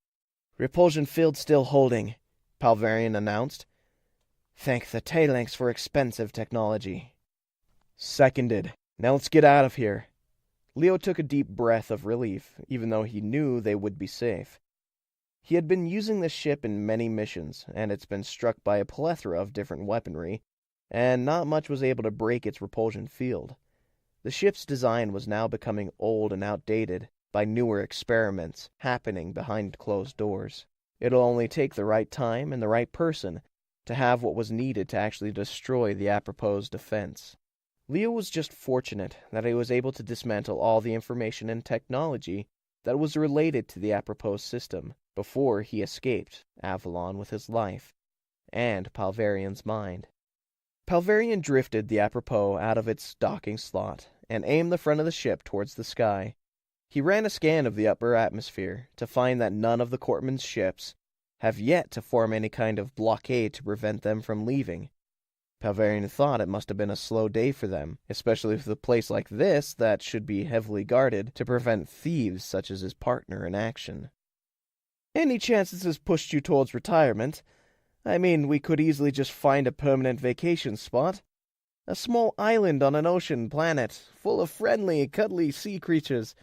"Repulsion field still holding," Palverian announced. "Thank the Talanx for expensive technology." "Seconded. Now let's get out of here." Leo took a deep breath of relief, even though he knew they would be safe. He had been using the ship in many missions, and it's been struck by a plethora of different weaponry, and not much was able to break its repulsion field. The ship's design was now becoming old and outdated by newer experiments happening behind closed doors. It'll only take the right time and the right person to have what was needed to actually destroy the apropos defense. Leo was just fortunate that he was able to dismantle all the information and technology that was related to the apropos system before he escaped Avalon with his life and Palverian's mind. Palverian drifted the apropos out of its docking slot and aimed the front of the ship towards the sky. He ran a scan of the upper atmosphere to find that none of the courtmen's ships have yet to form any kind of blockade to prevent them from leaving. Palverian thought it must have been a slow day for them, especially with a place like this that should be heavily guarded to prevent thieves such as his partner in action. "Any chance this has pushed you towards retirement? I mean, we could easily just find a permanent vacation spot. A small island on an ocean planet, full of friendly, cuddly sea creatures.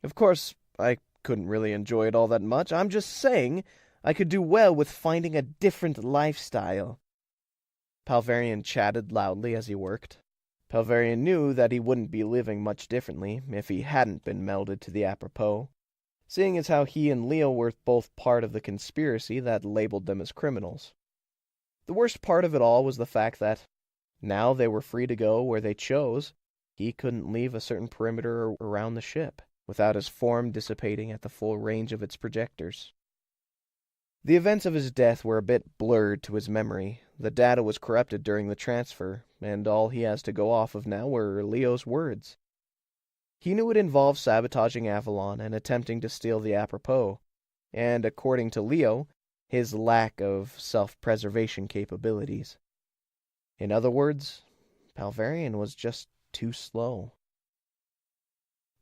Of course, I couldn't really enjoy it all that much. I'm just saying I could do well with finding a different lifestyle." Palverian chatted loudly as he worked. Palverian knew that he wouldn't be living much differently if he hadn't been melded to the apropos, seeing as how he and Leo were both part of the conspiracy that labeled them as criminals. The worst part of it all was the fact that, now they were free to go where they chose, he couldn't leave a certain perimeter around the ship without his form dissipating at the full range of its projectors. The events of his death were a bit blurred to his memory. The data was corrupted during the transfer, and all he has to go off of now were Leo's words. He knew it involved sabotaging Avalon and attempting to steal the apropos, and according to Leo, his lack of self-preservation capabilities. In other words, Palverian was just too slow.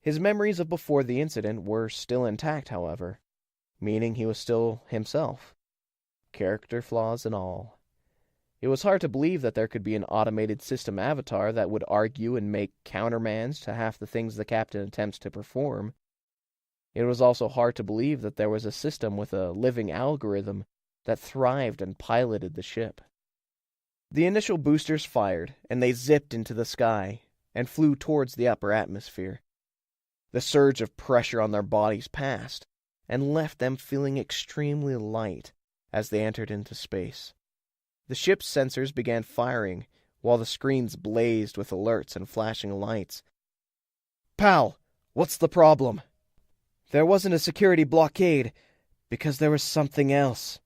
His memories of before the incident were still intact, however, meaning he was still himself, character flaws and all. It was hard to believe that there could be an automated system avatar that would argue and make countermands to half the things the captain attempts to perform. It was also hard to believe that there was a system with a living algorithm that thrived and piloted the ship. The initial boosters fired, and they zipped into the sky and flew towards the upper atmosphere. The surge of pressure on their bodies passed, and left them feeling extremely light as they entered into space. The ship's sensors began firing, while the screens blazed with alerts and flashing lights. "Pal, what's the problem?" "There wasn't a security blockade, because there was something else."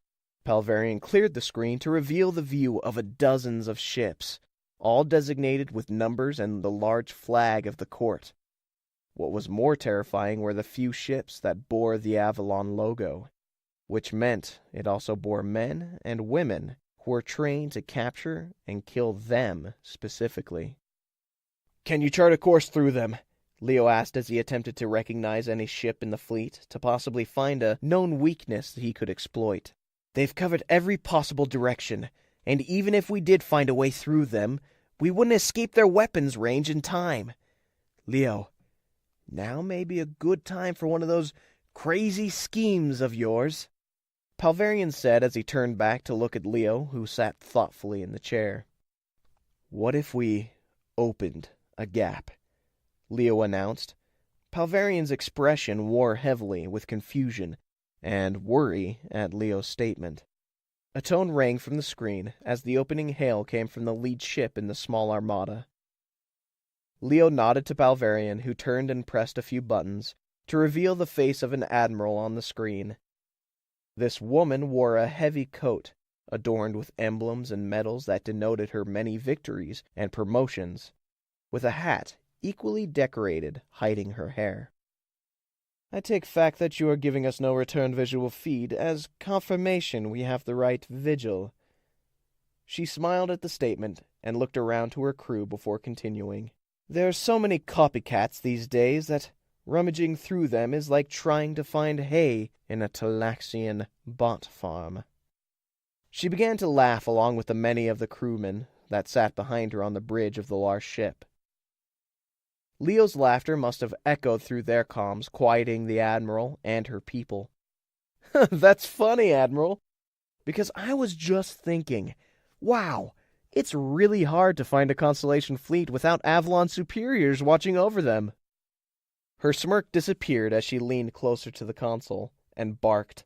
Palverian cleared the screen to reveal the view of dozens of ships, all designated with numbers and the large flag of the court. What was more terrifying were the few ships that bore the Avalon logo. which meant it also bore men and women who were trained to capture and kill them specifically. "Can you chart a course through them?" Leo asked as he attempted to recognize any ship in the fleet to possibly find a known weakness that he could exploit. "They've covered every possible direction, and even if we did find a way through them, we wouldn't escape their weapons range in time. Leo, now may be a good time for one of those crazy schemes of yours," Palverian said as he turned back to look at Leo, who sat thoughtfully in the chair. "What if we opened a gap?" Leo announced. Palverian's expression wore heavily with confusion and worry at Leo's statement. A tone rang from the screen as the opening hail came from the lead ship in the small armada. Leo nodded to Palverian, who turned and pressed a few buttons to reveal the face of an admiral on the screen. This woman wore a heavy coat, adorned with emblems and medals that denoted her many victories and promotions, with a hat equally decorated hiding her hair. "I take fact that you are giving us no return visual feed as confirmation we have the right vigil." She smiled at the statement and looked around to her crew before continuing. "There are so many copycats these days that rummaging through them is like trying to find hay in a Talaxian bot farm." She began to laugh along with the many of the crewmen that sat behind her on the bridge of the large ship. Leo's laughter must have echoed through their comms, quieting the Admiral and her people. "That's funny, Admiral, because I was just thinking, wow, it's really hard to find a Constellation fleet without Avalon superiors watching over them." Her smirk disappeared as she leaned closer to the console and barked,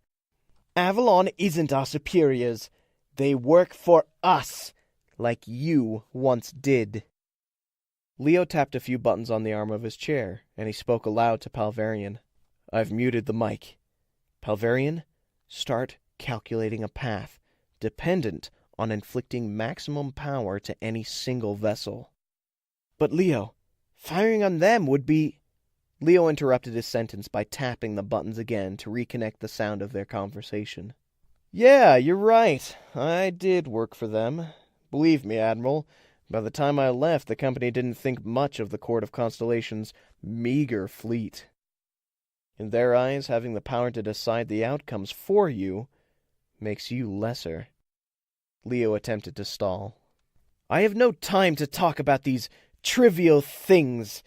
"Avalon isn't our superiors. They work for us, like you once did." Leo tapped a few buttons on the arm of his chair, and he spoke aloud to Palverian. "I've muted the mic. Palverian, start calculating a path, dependent on inflicting maximum power to any single vessel." "But Leo, firing on them would be—" Leo interrupted his sentence by tapping the buttons again to reconnect the sound of their conversation. "Yeah, you're right. I did work for them. Believe me, Admiral, by the time I left, the company didn't think much of the Court of Constellations' meager fleet. In their eyes, having the power to decide the outcomes for you makes you lesser." Leo attempted to stall. "I have no time to talk about these trivial things.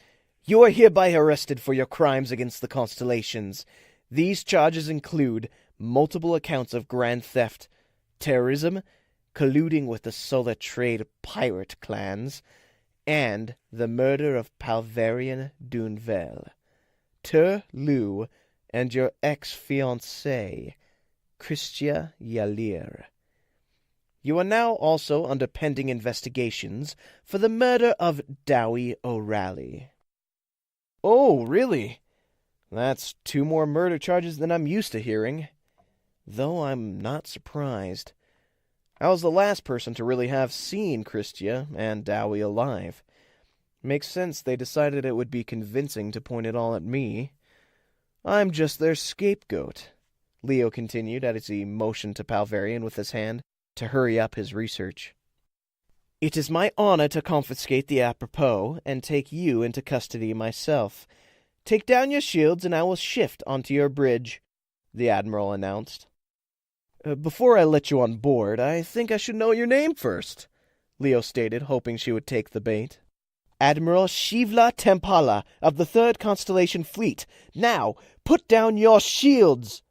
You are hereby arrested for your crimes against the Constellations. These charges include multiple accounts of grand theft, terrorism, colluding with the Solar Trade pirate clans, and the murder of Palverian Dunvel, Ter Lu, and your ex-fiancée, Christia Yalir. You are now also under pending investigations for the murder of Dowie O'Reilly." "Oh, really? That's 2 more murder charges than I'm used to hearing. Though I'm not surprised. I was the last person to really have seen Christia and Dowie alive. Makes sense they decided it would be convincing to point it all at me. I'm just their scapegoat," Leo continued as he motioned to Palverian with his hand to hurry up his research. "It is my honor to confiscate the apropos and take you into custody myself. Take down your shields and I will shift onto your bridge," the Admiral announced. "Before I let you on board, I think I should know your name first," Leo stated, hoping she would take the bait. "Admiral Shivla Tempala of the 3rd Constellation Fleet. Now, put down your shields!"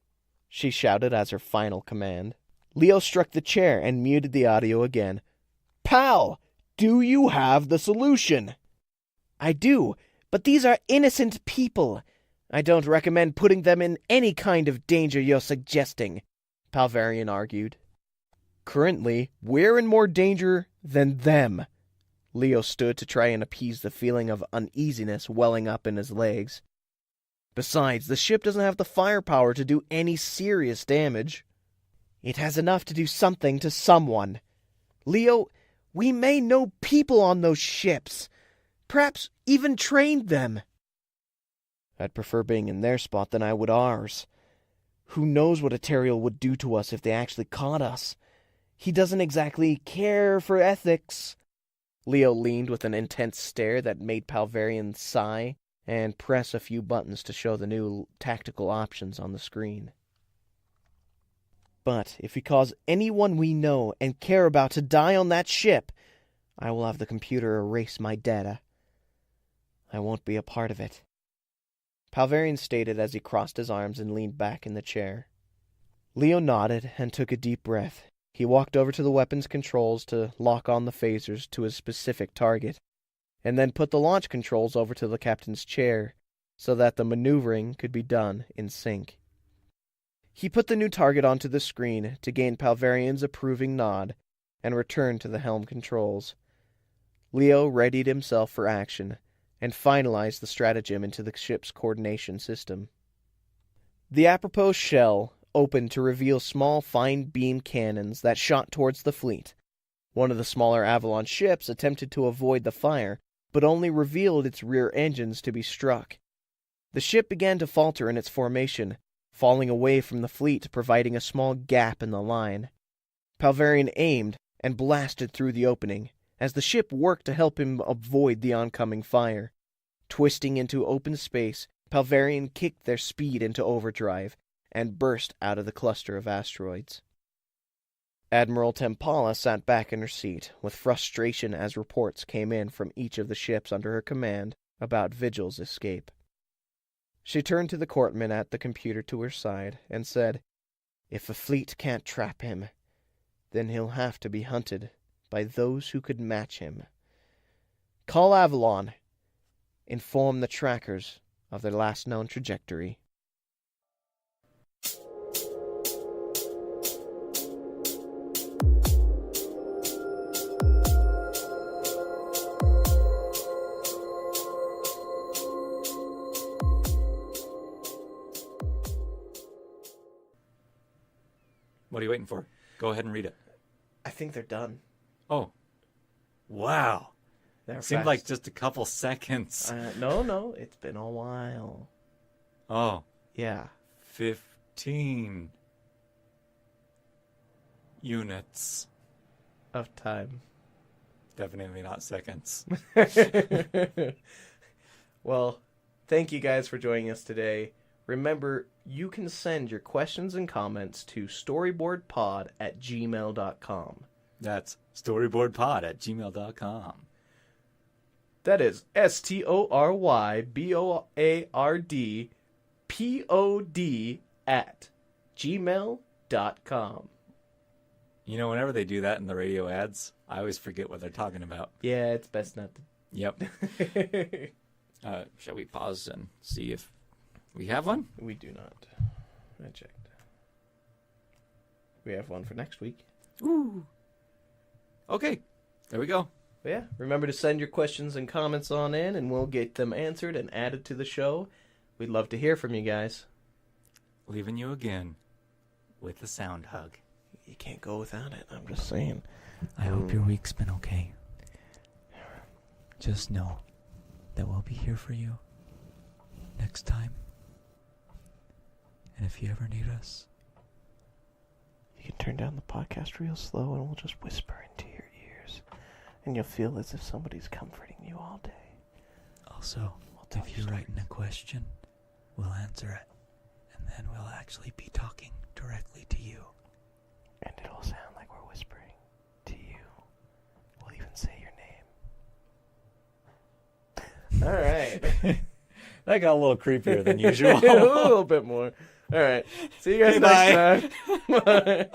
she shouted as her final command. Leo struck the chair and muted the audio again. "Pal, do you have the solution?" "I do, but these are innocent people. I don't recommend putting them in any kind of danger you're suggesting," Palverian argued. "Currently, we're in more danger than them." Leo stood to try and appease the feeling of uneasiness welling up in his legs. "Besides, the ship doesn't have the firepower to do any serious damage." "It has enough to do something to someone. Leo, we may know people on those ships. Perhaps even trained them." "I'd prefer being in their spot than I would ours. Who knows what Eterial would do to us if they actually caught us? He doesn't exactly care for ethics. Leo leaned with an intense stare that made Palverian sigh and press a few buttons to show the new tactical options on the screen. But if we cause anyone we know and care about to die on that ship, I will have the computer erase my data. I won't be a part of it. Palverian stated as he crossed his arms and leaned back in the chair. Leo nodded and took a deep breath. He walked over to the weapons controls to lock on the phasers to his specific target, and then put the launch controls over to the captain's chair so that the maneuvering could be done in sync. He put the new target onto the screen to gain Palverian's approving nod and returned to the helm controls. Leo readied himself for action and finalized the stratagem into the ship's coordination system. The apropos shell opened to reveal small fine beam cannons that shot towards the fleet. One of the smaller Avalon ships attempted to avoid the fire, but only revealed its rear engines to be struck. The ship began to falter in its formation, falling away from the fleet, providing a small gap in the line. Palverian aimed and blasted through the opening, as the ship worked to help him avoid the oncoming fire. Twisting into open space, Palverian kicked their speed into overdrive and burst out of the cluster of asteroids. Admiral Tempala sat back in her seat, with frustration as reports came in from each of the ships under her command about Vigil's escape. She turned to the courtman at the computer to her side and said, "If the fleet can't trap him, then he'll have to be hunted by those who could match him. Call Avalon. Inform the trackers of their last known trajectory." What are you waiting for? Go ahead and read it. I think they're done. Oh. Wow. They're Seemed fast. like just a couple seconds. No, it's been a while. Oh. Yeah. 15 units. Of time. Definitely not seconds. Well, thank you guys for joining us today. Remember, you can send your questions and comments to storyboardpod@gmail.com. That's storyboardpod@gmail.com. That is storyboardpod@gmail.com. You know, whenever they do that in the radio ads, I always forget what they're talking about. Yeah, it's best not to. Yep. Shall we pause and see if we have one? We do not. I checked. We have one for next week. Ooh. Okay. There we go. But yeah, remember to send your questions and comments on in, and we'll get them answered and added to the show. We'd love to hear from you guys. Leaving you again with a sound hug. You can't go without it, I'm just saying. I hope your week's been okay. Just know that we'll be here for you next time. And if you ever need us, You can turn down the podcast real slow and we'll just whisper into your ears. And you'll feel as if somebody's comforting you all day. also, tell if you you write in a question, we'll answer it. And then we'll actually be talking directly to you. And it'll sound like we're whispering to you. We'll even say your name. All right. That got a little creepier than usual. A little bit more. All right. See you guys next time. Bye.